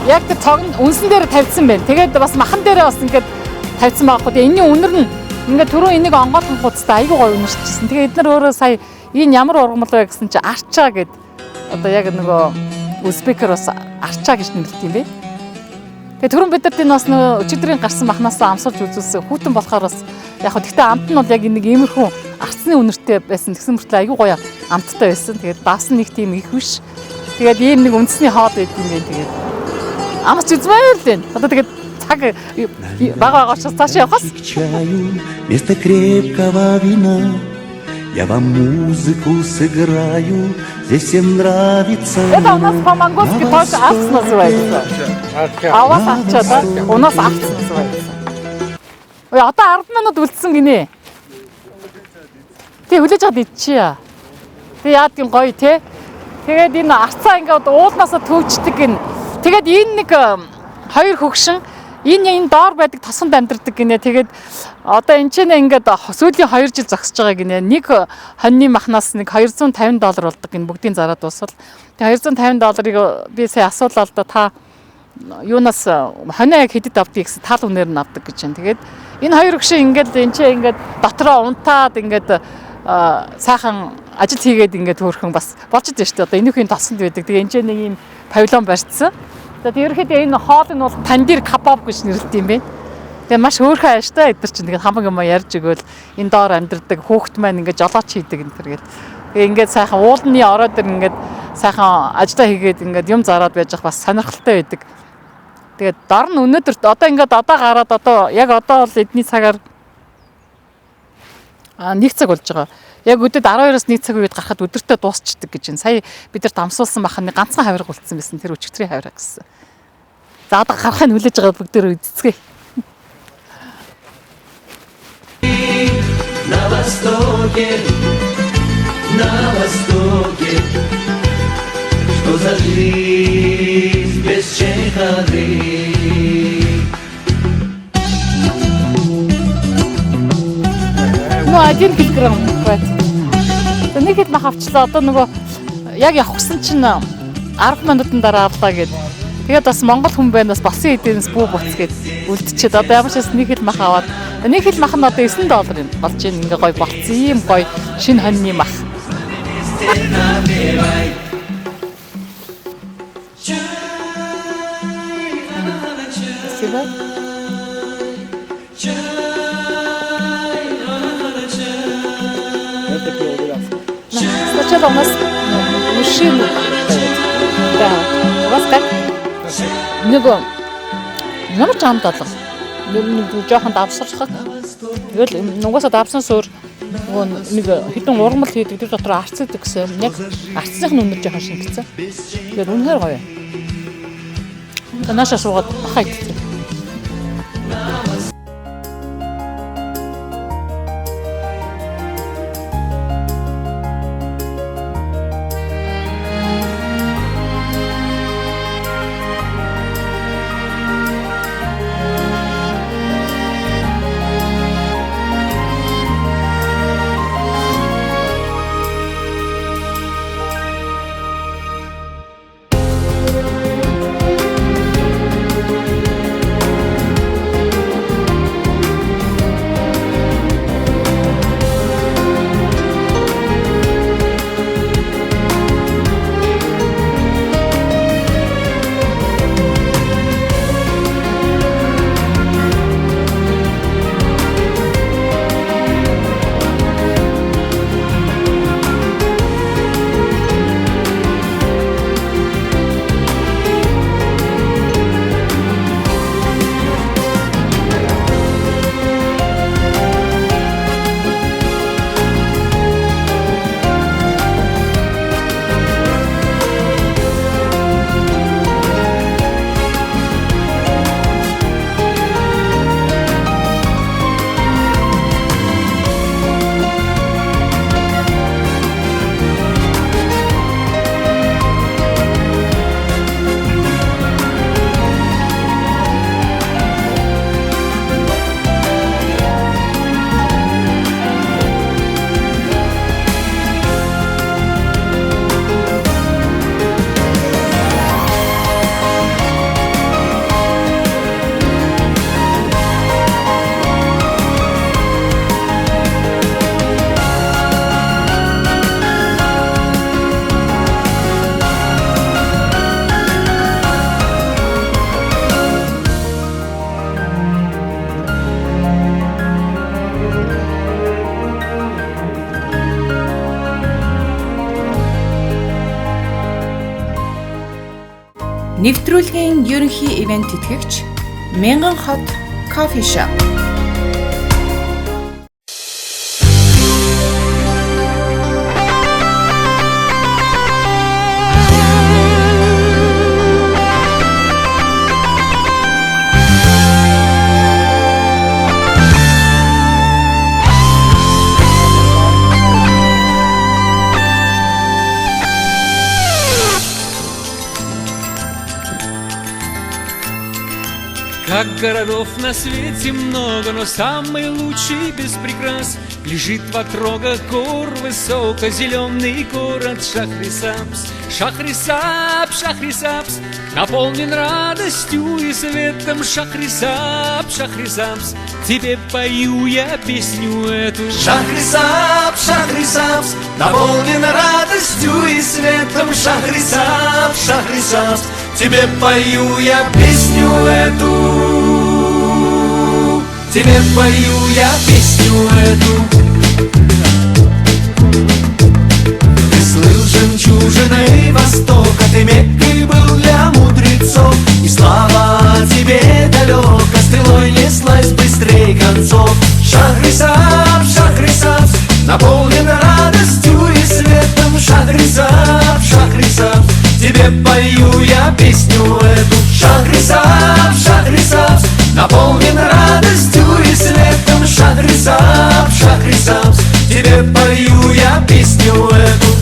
яг тэр цог нь үнсэн дээр тавьсан байна. Тэгээд бас махан дээрээ бас ингээд тавьсан байхгүй. Тэгээд энэний үнэр нь ингээд түрүү энийг онгойлгох хуцтай аюу гоё үнэрчсэн. Тэгээд эдгээр өөрөө сая энэ ямар ургамал вэ гэсэн чи арчаа гэд одоо яг нөгөө узбекээр бас арчаа гэж нэрлэдэг юм бэ. Тэгээд түрүүн бид нар энэ бас нөгөө өчигдрийн гарсан махнаас амсуулж үзүүлсэн хүүтэн болохоор бас яг хөө гэхдээ амт нь бол яг нэг иймэрхүү арцны үнэртэй байсан. Тэгсэн мөртлөө аюу гоё амттай байсан. Тэгээд бас нэг тийм их биш. Тэгээд ийм нэг үндэсний хоол байт юм байна. Тэгээд амарч үзмээр л байна. Одоо тэгээд цаг бага очиж цааш явахаас К чаю вместо крепкого вина я вам музыку сыграю, здесь всем нравится. это у нас по-монгольски тоже арц называется. А у вас арча, да? У нас арц называется. Ой, одоо 10 минут үлдсэн гинэ. Тэг хүлээж аваад идчихье. Тэг яад гин гоё те. Тэгээд энэ арцаа ингээд уулнаасаа төвчдөг гин. Тэгээд энэ нэг хоёр хөгшин энэ доор байдаг тосгонд амьдардаг гинэ. Тэгээд одоо энэ ч ингээд сүүлийн 2 жил зогсож байгаа гинэ. Нэг хоньны махнаас нэг $250 болдог гин бүгдийн зараад дуусвал. Тэгээд $250 би сая асуулаа л да та юунаас хонио яг хэдэд авдгийг гэсэн тал үнээр нь авдаг гэж байна. Тэгээд энэ хоёр хөгшин ингээд энэ ч ингээд дотроо унтаад ингээд сайхан ажил хийгээд ингээд хөөрхөн бас болж идэв шүү дээ. Одоо энийхний тосгонд байдаг. Тэгээ энэ ч нэг ийм павильон барьцсан. Тэгээд ерөөхдөө энэ хоол нь бол тандир кебаб гэж нэрлэдэг юм байна. Тэгээ маш хөөрхөн ааштай эдгээр чинь тэгээд хамаг юм ярьж өгөөл энэ доор амьдардаг хүүхэд маань ингээд жолооч хийдэг энэ төр гээд. Тэгээ ингээд сайхан уулны ороо дээр ингээд сайхан ажлаа хийгээд ингээд юм зараад байж бас сонирхолтой байдаг. Тэгээд дор нь өнөөдөр одоо ингээд одоо гараад одоо яг одоо бол эдний цагаар 1 цаг болж байгаа. Яг өдөрт 12-оос 1 цаг үед гарахад өдөртөө дуусчдаг гэж байна. Сая бид нар дамсуулсан бахны ганцхан хавирга үлдсэн байсан. Тэр өчигдрийн хавирга гэсэн. За одоо гарахыг хүлээж байгаа бүгдээр үзцгээе. На востоке, что за жизнь без чайханы? Ну 1 килограмм бат. Нэг хэд мах авчлаа. Одоо нөгөө яг явах гэсэн чинь 10 минутын дараа авлаа гэд. Тэгээд бас монгол хүн байнаас болсон эдэнэс бүү буц гэд үлдчихэд одоо ямар ч бас нэг хэд мах аваад нэг хэд мах нь одоо $9 юм болж байна. Ингээ гоё болцсон юм гоё шинэ хоньны мах. Спасибо. Сначала у нас мужчины. Да. У вас как? Нөгөө ямар ч амт алга. Нэг жоохон давсархах. Тэгэл нугасаа давсан суур нөгөө нэг хитэн ургамал хийдэг тэр дотор арцдаг гэсэн. Яг арцсных нь өнөр жоохон шингэсэн. Тэгээд үнэхээр гоё. Танааша суугаад бахаа идчихсэн. Нэвтрүүлгийн ерөнхий ивент тэтгэгч Мянган хот кофе шоп. Как городов на свете много, но самый лучший без прикрас лежит в отрогах гор высоко-зеленый город Шахрисабз. Шахрисабз, Шахрисабз, наполнен радостью и светом. Шахрисабз, Шахрисабз, тебе пою я песню эту. Шахрисабз, Шахрисабз, наполнен радостью и светом. Шахрисабз, Шахрисабз, тебе пою я песню эту. Тебе пою я песню эту. Ты слыл жемчужиной Востока, ты Меккой был для мудрецов, и слава тебе далеко стрелой неслась быстрей концов. Шахрисабз, Шахрисабз, наполнен радостью и светом. Шахрисабз, Шахрисабз, тебе пою я песню эту. Шахрисабз, Шахрисабз, наполнен радостью и светом. Шахрисабз, Шахрисабз, тебе пою я песню эту.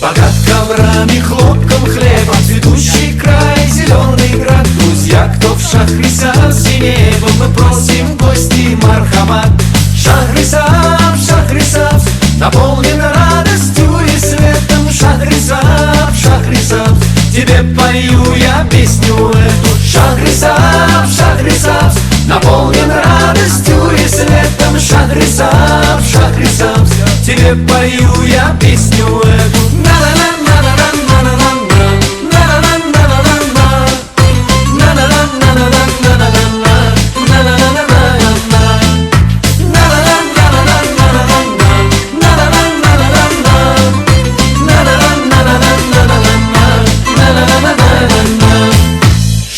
Богат коврами, хлопком, хлебом, цветущий край, зеленый град. Друзья, кто в Шахрисабзе небом, мы просим гости мархамат. Шахрисабз, Шахрисабз, наполнен радостью и светом. Шахрисабз, Шахрисабз, тебе пою я песню эту. Шахрисабз, Шахрисабз, наполнен радостью и светом. Шахрисабз, Шахрисабз, тебе пою я песню эту.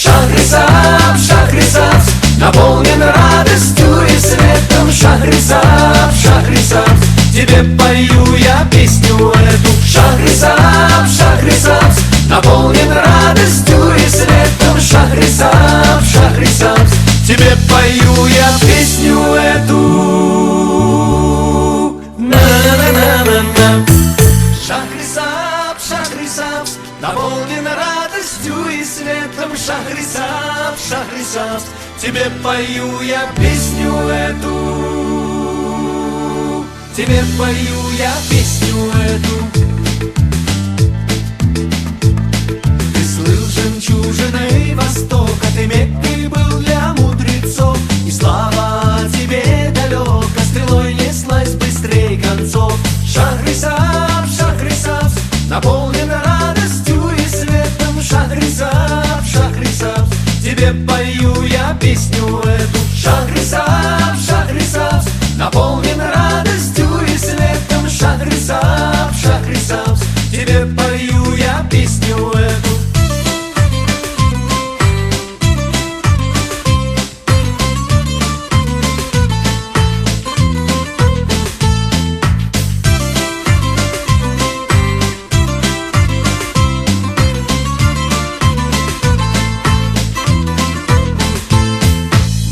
Шахрисабз, Шахрисабз, наполнен радостью и светом. Шахрисабз, Шахрисабз, тебе пою я песню эту. Шахрисабз, Шахрисабз, наполнен радостью и светом. Шахрисабз, Шахрисабз, тебе пою я песню эту. На-на-на-на-на. Шахрисабз, Шахрисабз, наполнен радостью и светом. Шахрисабз, Шахрисабз, тебе пою я песню эту. Тебе пою я песню эту. Ты слыл жемчужиной Востока, ты Меккой был для мудрецов, и слава тебе далеко стрелой неслась быстрей концов. Шахрисабз, Шахрисабз, наполнен радостью и светом. Шахрисабз, Шахрисабз, тебе пою я песню эту. Шахрисабз, Шахрисабз, наполнен радостью и светом. Шахрисабз, Шахрисабз, тебе пою я песню эту.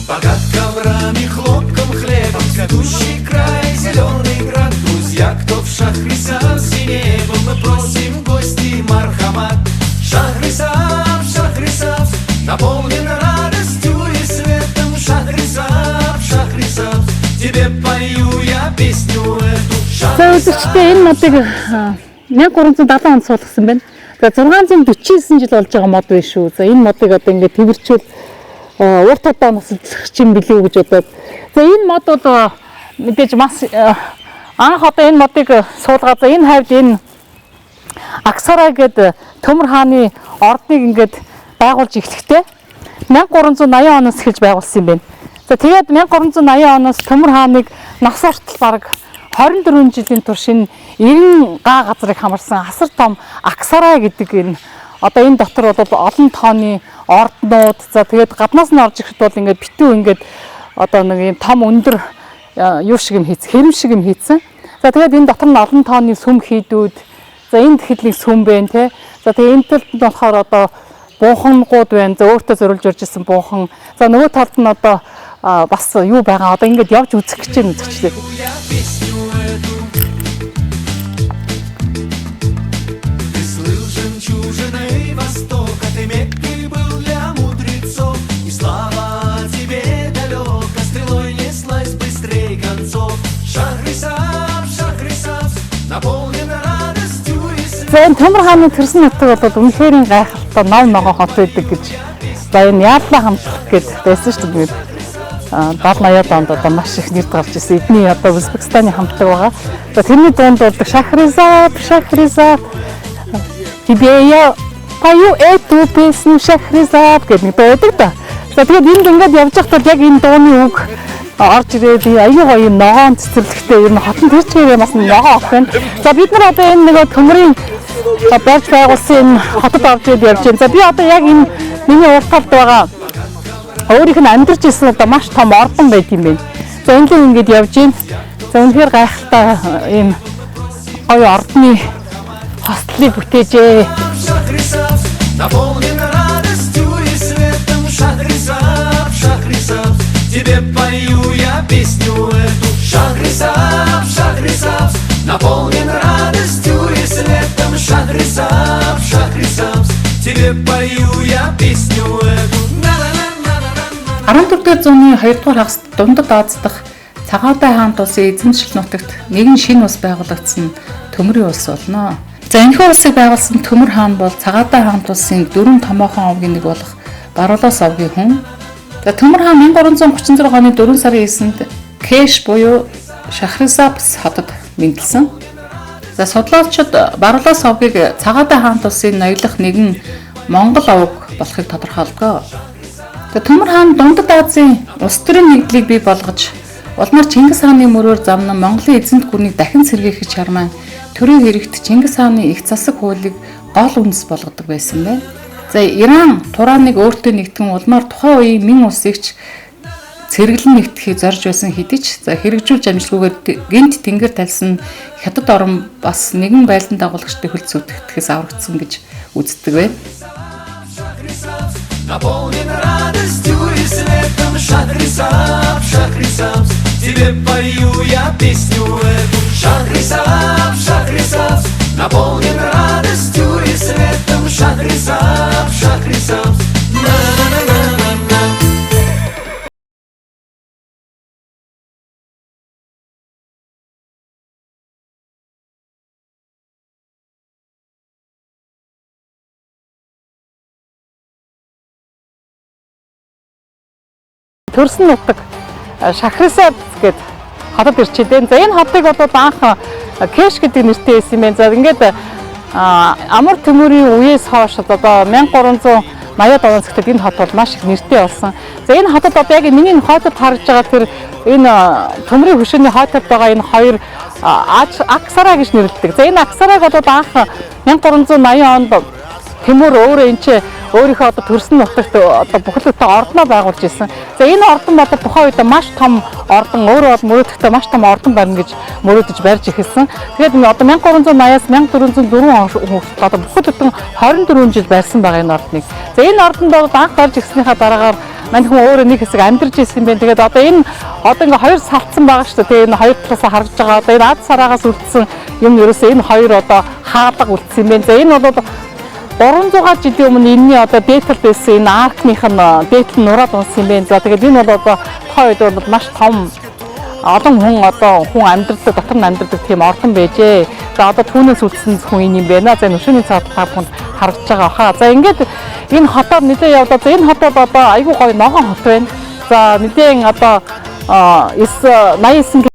Богат коврами, хлопком, хлебом, цветущий край, зеленый град. Друзья, кто в Шахрисабзе небом, мы просим гости мархамат. Шахрисабз, Шахрисабз, наполнен радостью и светом. Шахрисабз, Шахрисабз, тебе пою я песню эту. За үзэгчдээ энэ модыг 1370 онд суулгасан байна. За 649 жил болж байгаа мод биш шүү. За энэ модыг одоо ингээд тэрчүүл урт удаа насалдах юм билүү гэж бодоод. За энэ мод бол мэдээж маш анх одоо энэ модыг суулгаад за энэ хавьд энэ Аксараа гэдэг Төмөр хааны ордныг ингээд байгуулж эхлэхдээ 1380 оноос эхэлж байгуулсан юм байна. За тэгээд 1380 оноос Төмөр хааныг нас ортол бараг 24 жилийн турш энэ 90 га газрыг хамарсан асар том Аксараа гэдэг энэ одоо энэ дотор бол олон тооны орднууд за тэгээд гаднаас нь орж ирэхэд бол ингээд битүү ингээд одоо нэг юм том өндөр юу шиг юм хийц хэрэм шиг юм хийцэн. За тэгээд энэ дотор нь олон тооны сүм хийдүүд за энэ тэгэхлийг сүм байна те. За тэгээд энэ талд нь болохоор одоо буухангууд байна. За өөртөө зориулж орж исэн буухан. За нөгөө талд нь одоо бас юу байгаа одоо ингээд явж үзэх гэж байна үзэгчлээ. За энэ Төмөр хааны төрсөн нутаг бол үнэхээр гайхалтай нов ногоо хот байдаг гэж. За энэ Яалла хамтлах гэдэг байсан шүү дээ. 70-80 онд одоо маш их нэр гарч ирсэн. Эдний одоо Узбекистаны хамтлаг байгаа. За тэрний дунд бол Шахризад тебе я пою эту песню Шахризад гэдэг нэг дуу байдаг да. За тэгээд энд ингээд явж байхдаа яг энэ дууны үг орж ирээд аюу гоё ногоон цэцэрлэгтэй ер нь хотон тэр чигээр бас ногоо ах байна. За бид нар одоо энэ нэг төмрийн барьж байгуулсан хотод орж ирээд явж байна. За би одоо яг энэ миний урталд байгаа өөрийнх нь амьдарч ирсэн одоо маш том ордон байт юм байна. За энэ л ингэж явж байна. За үнэхээр гайхалтай ийм гоё ордны хостлыг бүтээжээ. Тебе пою я песню эту, Шахрисаб, Шахрисаб, наполнен радостью и светом, Шахрисаб, Шахрисаб, тебе пою я песню эту. 14-р зууны 2-р хагаст Дундад Аз дахь Цагаатай хаант улсын эзэмшил нутагт нэгэн шинэ улс байгуулагдсан Төмрийн улс болно. За энэхүү улсыг байгуулсан Төмөр хаан бол Цагаатай хаант улсын 4 томоохон овгийн нэг болох Баруулаас овгийн хүн. За Төмөр хаан 1336 оны 4 сарын 9-нд Кэш буюу Шахрисабс хотод мэндэлсэн. За судлаачид Баруулаас овгийг Цагаатай хаант улсын ноёлох нэгэн Монгол овг болохыг тодорхойлгоо. За Төмөр хаан Дундад Азийн улс төрийн нэгдлийг бий болгож улмаар Чингис хааны мөрөөр замнан Монголын эзэнт гүрнийг дахин сэргийхэж чармаа төрийн хэрэгт Чингис хааны их засаг хуулийг гол үндэс болгодог байсан байна. За Иран Тураныг өөртөө нэгтгэн улмаар тухайн үеийн Мин улсыг ч цэргэлэн нэгтгэхийг зорж байсан хэдий ч за хэрэгжүүлж амжилтгүйгээр гинт тэнгэр талсан хятад орн бас нэгэн байлдан дагуулагчдыг хөлт зүтгэхээс аврагдсан гэж үздэг байна. Наполнен радостью и светом, Шахрисаб, Шахрисаб, тебе пою я песню эту, Шахрисаб, Шахрисаб, наполнен радостью и светом, Шахрисаб, Шахрисаб, на-на-на-на-на-на. Төрсөн нутаг Шахрисаб гэдэг хотод ирчээд. За энэ хотыг бол анх Кэш гэдэг нэртэй байсан юм байна. За ингээд амар төмөрийн үеэс хойш одоо 1380-ад оноос эхлээд энэ хот бол маш их нэртэй болсон. За энэ хотод одоо яг миний хойдод харж байгаа тэр энэ төмрийн хөшөөний хойдод байгаа энэ хоёр Аксараа гэж нэрлэдэг. За энэ Аксарааг бол анх 1380 онд Тимүр өөрөө энэ өөрийнхөө одоо төрсөн нутагт одоо бүхэлдээ ордноо байгуулж ирсэн. За энэ ордон бол тухайн үед маш том ордон, өөрөө бол мөрөөдөхтэй маш том ордон барина гэж мөрөөдөж барьж эхэлсэн. Тэгээд одоо 1380-аас 1404 он одоо бүхэлдээ 24 жил барьсан байгаа энэ ордныг. За энэ ордонд бол анх гарч ирснийхаа дараагаар манайхан өөрөө нэг хэсэг амьдарч ирсэн юм байна. Тэгээд одоо энэ ингээ хоёр салцсан байгаа шүү дээ. Энэ хоёр талаасаа харагдж байгаа. Одоо энэ ад сараагаас үлдсэн юм ерөөсөө энэ хоёр одоо хаадаг үлдсэн юм байна. За энэ бол 300 жилийн өмнө энэний одоо дээтэл байсан энэ аркных нь дээтэл нураад унсан юм байна. За тэгээд энэ бол одоо тойд бол маш том олон хүн амьдардаг, дотор нь амьдардаг тийм ордон байжээ. За одоо түүнээс үлдсэн хүн юм байна. За нүшүүний цаад хүн харагдж байгаа хаа. За ингээд энэ хотоор нэлээ явлаа. За энэ хот бол одоо айгүй гоё ногоон хот байна. За нэгэн одоо 89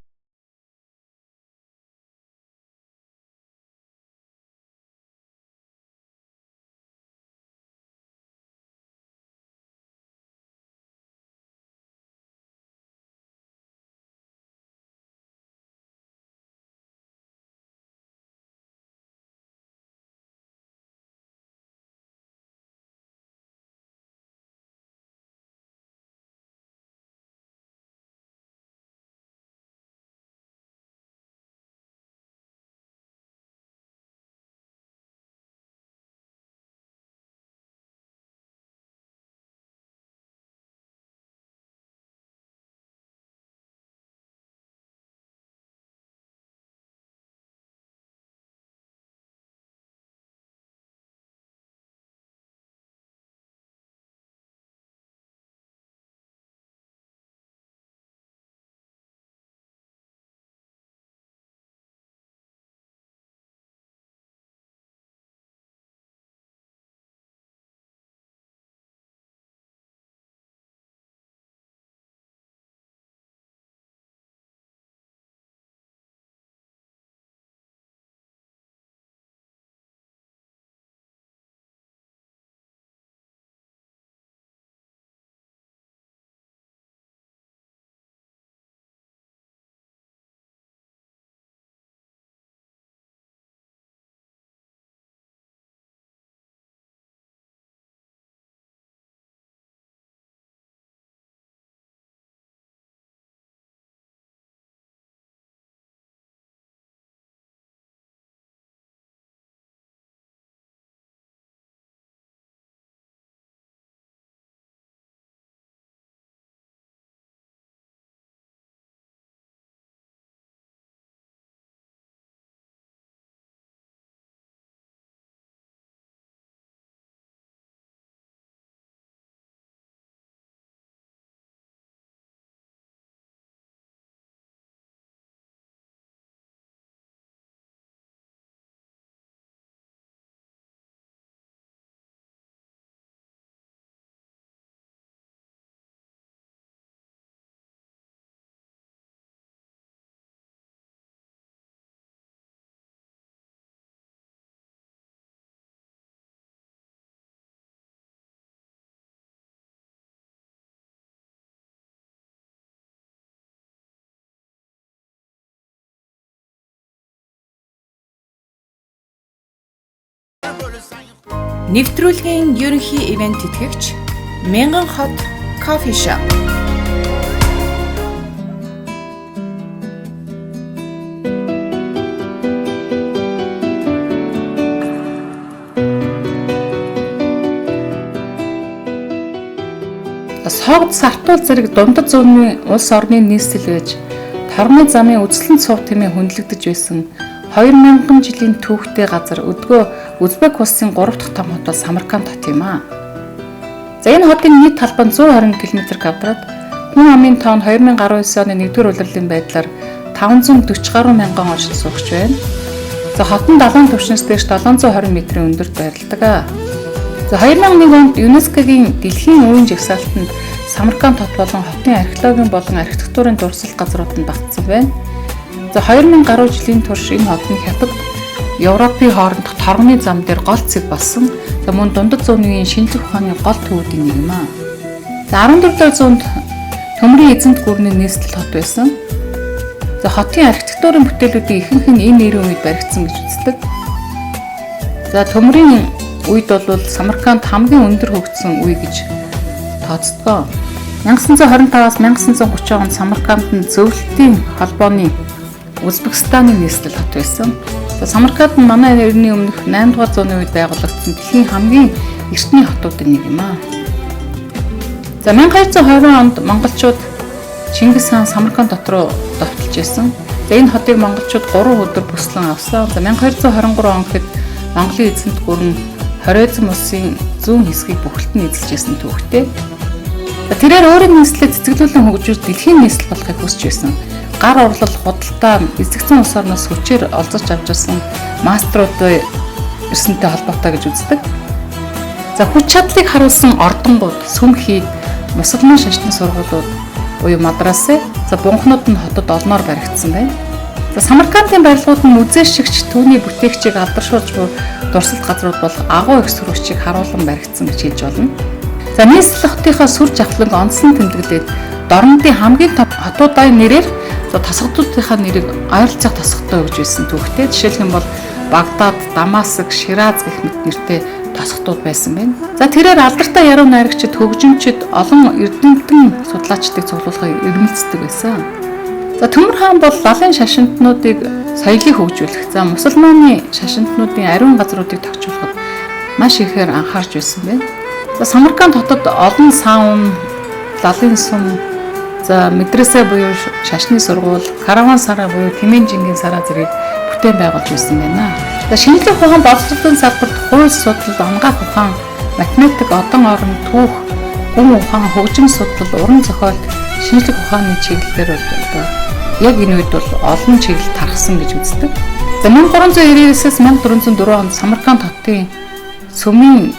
Нэвтрүүлгийн ерөнхий ивент тэтгэгч Мянган хот кофе шоп. Согд Сартуул зэрэг дундад зууны улс орны нийслэл байж торгоны замын үзлэн цуг тэмээ хөндлөгдөж байсан 2000 жилийн түүхтэй газар өдгөө Узбек улсын 3 дахь том хот бол Самарканд хот юм аа. За энэ хотын нийт талбай нь 120 км квадрат, хүн амын тоон 2019 оны 1-р улирлын байдлаар 540 гаруй мянган орчим суугч байна. За хотын далайн түвшинс дээш 720 м-ийн өндөрт байрладаг. За 2001 онд ЮНЕСКО-гийн дэлхийн үеийн жагсаалтанд Самарканд хот болон хотын археологийн болон архитектурын дурсал газрууд нь багтсан байна. За 2000 гаруй жилийн турш энэ хот нь Хятад, Европын хоорондох торгоны зам дээр гол цэг болсон. За мөн дундад зууны үеийн шинжлэх ухааны гол төвүүдийн нэг юм аа. За 14-р зуунд төмрийн эзэнт гүрний нийслэл хот байсан. За хотын архитектурын бүтээлүүдийн ихэнх нь энэ нэрийн үед баригдсан гэж үздэг. За төмрийн үед бол Самарканд хамгийн өндөр хөгжсөн үе гэж тооцдог. 1925-аас 1930 онд Самарканд нь зөвлөлтийн холбооны Узбекистаны нийслэл хот байсан. За Самарканд нь манай эртний өмнөх 8 дугаар зууны үед байгуулагдсан дэлхийн хамгийн эртний хотуудын нэг юм аа. За 1220 онд монголчууд Чингис хаан Самарканд хот руу довтолж байсан. За энэ хотыг монголчууд 3 өдөр бүслэн авсан. За 1223 он гэхэд Монголын эзэнт гүрэн Хорезм улсын зүүн хэсгийг бүхэлдэн эзэлж байсан түүхтэй. Тэрээр өөрийн нийслэлээ цэцгэлүүлэн хөгжүүлж дэлхийн нийслэл болохыг хүсэж байсан. Гар урлал, худалдаа, эзэгцэн улс орноос хүчээр олзож авч ирсэн маструудын ирсэнтэй холбоотой гэж үздэг. За хүч чадлыг харуулсан ордонгууд, сүмхий, мусульман шашны сургуулиуд буюу мадрасэ, за бунхнууд нь хотод олноор баригдсан байна. За Самаркандын барилгууд нь музей шигч түүний бүтээгчийг алдаршуулж буй дурсалт газрууд болох агуу их сүргчийг харуулan баригдсан гэж хэлж болно. За нийслэл хотынхаа сүр жавхланг онцлон тэмдэглээд дорнодын хамгийн том хотуудын нэрээр тасгадуудынхаа нэрийг ойролцоох тасгатай өгж байсан түүхтэй. Жишээлх юм бол Багдад, Дамаск, Шираз гэх мэт нэртэй тасгадууд байсан байна. За тэрээр алдартай яруу найрагчид, хөгжимчид, олон эрдэмтэн судлаачдыг цуглуулахыг эрмэлздэг байсан. За Төмөр хаан бол лалын шашинтнуудыг соёлыг хөгжүүлэх, за мусульманы шашинтнуудын ариун газруудыг тогтчуулахад маш ихээр анхаарч байсан байна. За Самарканд хотод олон саун, лалын сум, за медресэ буюу шашны сургууль, караван сарай буюу Тэмэн жингийн сарай зэрэг бүтээн байгуулж байсан байна. За шинжлэх ухаан боловсролын салбарт хууль судлал, ангаах ухаан, математик, одон орон, түүх, гүн ухаан, хөгжим судлал, уран зохиол, шинжлэх ухааны чиглэлээр бол яг энэ үед бол олон чиглэл тархсан гэж үздэг. За 1399-ээс 1404 онд Самарканд хотын сүмийн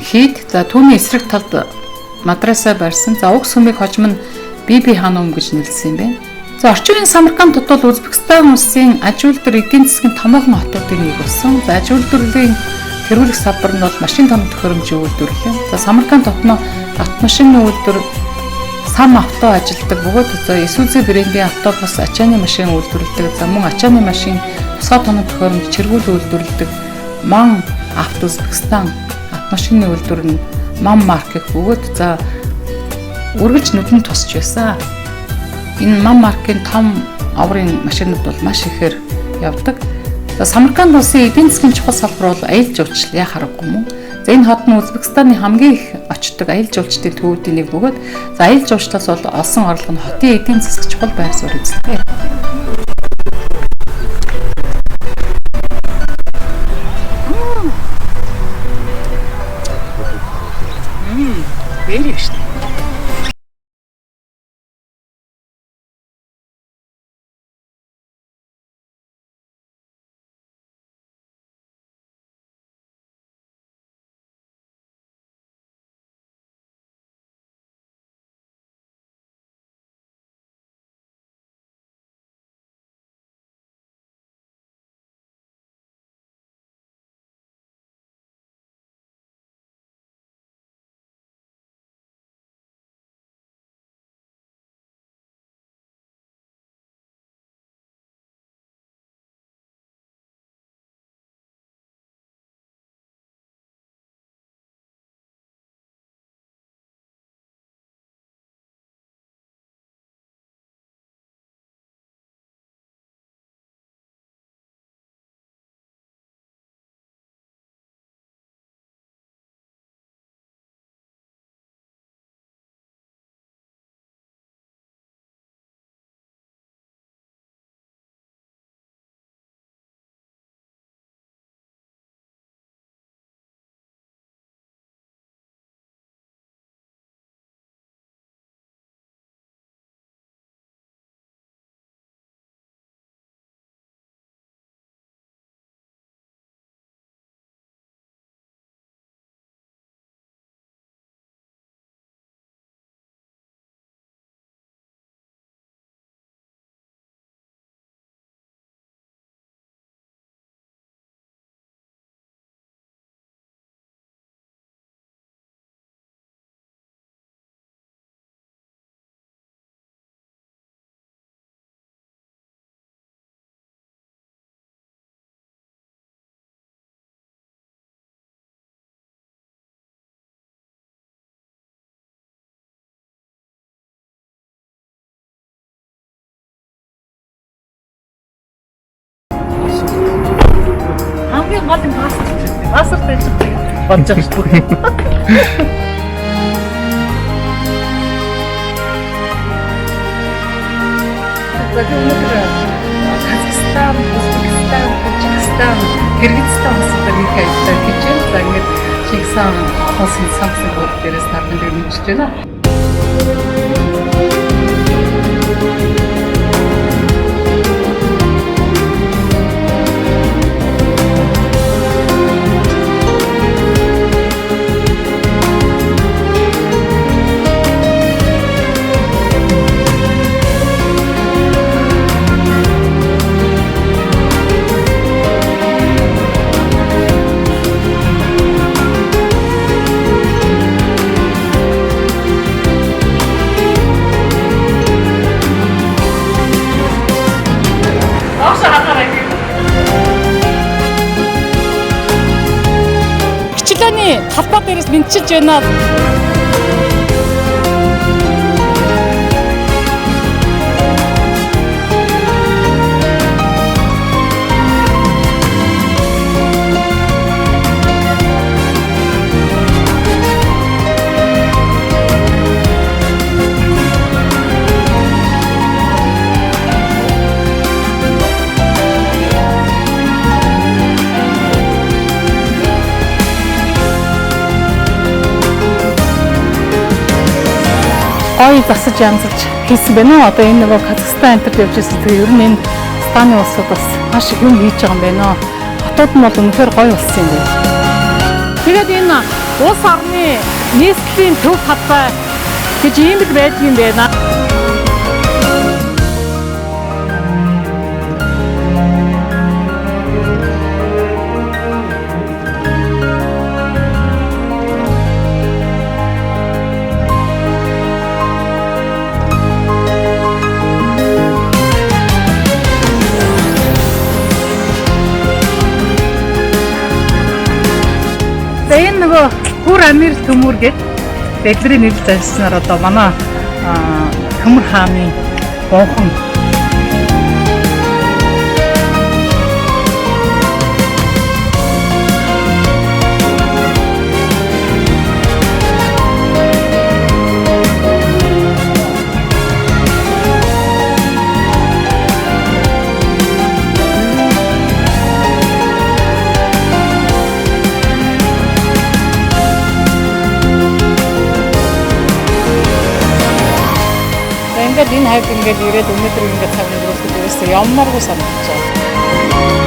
хийд, за түүний эсрэг талд мадраса барьсан. За уг сүмийг хожим нь Биби хаан ум гэж нэрлэсэн юм байна. За орчин үеийн Самарканд хот бол Узбекистан улсын аж үйлдвэр эдийн засгийн томоохон хотуудын нэг болсон. За аж үйлдвэрлэлийн тэргүүлэх салбар нь бол машин том төхөөрөмжийн үйлдвэрлэл. За Самарканд хотно автомашины үйлдвэр, сам авто ажилдаг, бөгөөд Исүзэ брендийн автобус, ачааны машин үйлдвэрлэдэг, за мөн ачааны машин, тусгай тоног төхөөрөмж, чиргүүл үйлдвэрлэдэг, Ман авто Узбекистан автомашины үйлдвэр нь Ман маркийг бөгөөд за үргэлж нүдэнд тусч байсан. Энэ Ман маркийн том оврын машинууд бол маш ихээр явдаг. За Самарканд улсын эдийн засгийн чухал салбар бол аялал жуулчлал яа харахгүй мөн. За энэ хот нь Узбекистаны хамгийн их очдог аялал жуулчдын төвүүдийн нэг бөгөөд за аялал жуулчлалаас бол олсон орлого нь хотын эдийн засгийн чухал байр суурь эзэлдэг. Very good. хамгийн гол нь пастор шүү дээ. Пастор дээр ч болж байгаа шүү дээ. Өнөөдөр Казахстан, Узбекистан, Таджикистан, Кыргызстан улсуудаар их аяллаа хийж байна. За ингээд чигсаан улсын самсагууд дээрээс та бүхэн мэдчихэж байна. Хичээний талбай дээрээс мэдчилж байна. Ой засаж янзалж хийсэн байна уу? Одоо энэ нөгөө Казахстан энтерд явж байсан. Тэгээ ер нь энэ станы улсууд бас маш их юм хийж байгаа юм байна. Хотууд нь бол үнэхээр гоё болсон юм байна. Тэгээд энэ улс орны нийслэлийн төв талбай гэж ийм л байдаг юм байна. Энэ нөгөө Хүр Амир төмөр гээд дэлгэрийн нэр заншснаар одоо манай Төмөр хааны гонхон ингээд энэ хайп ингээд ирээд өнөөдөр ингээд цаг өнгөрүүлэхэд ерөөсөө ямаргүй санагдаж байна.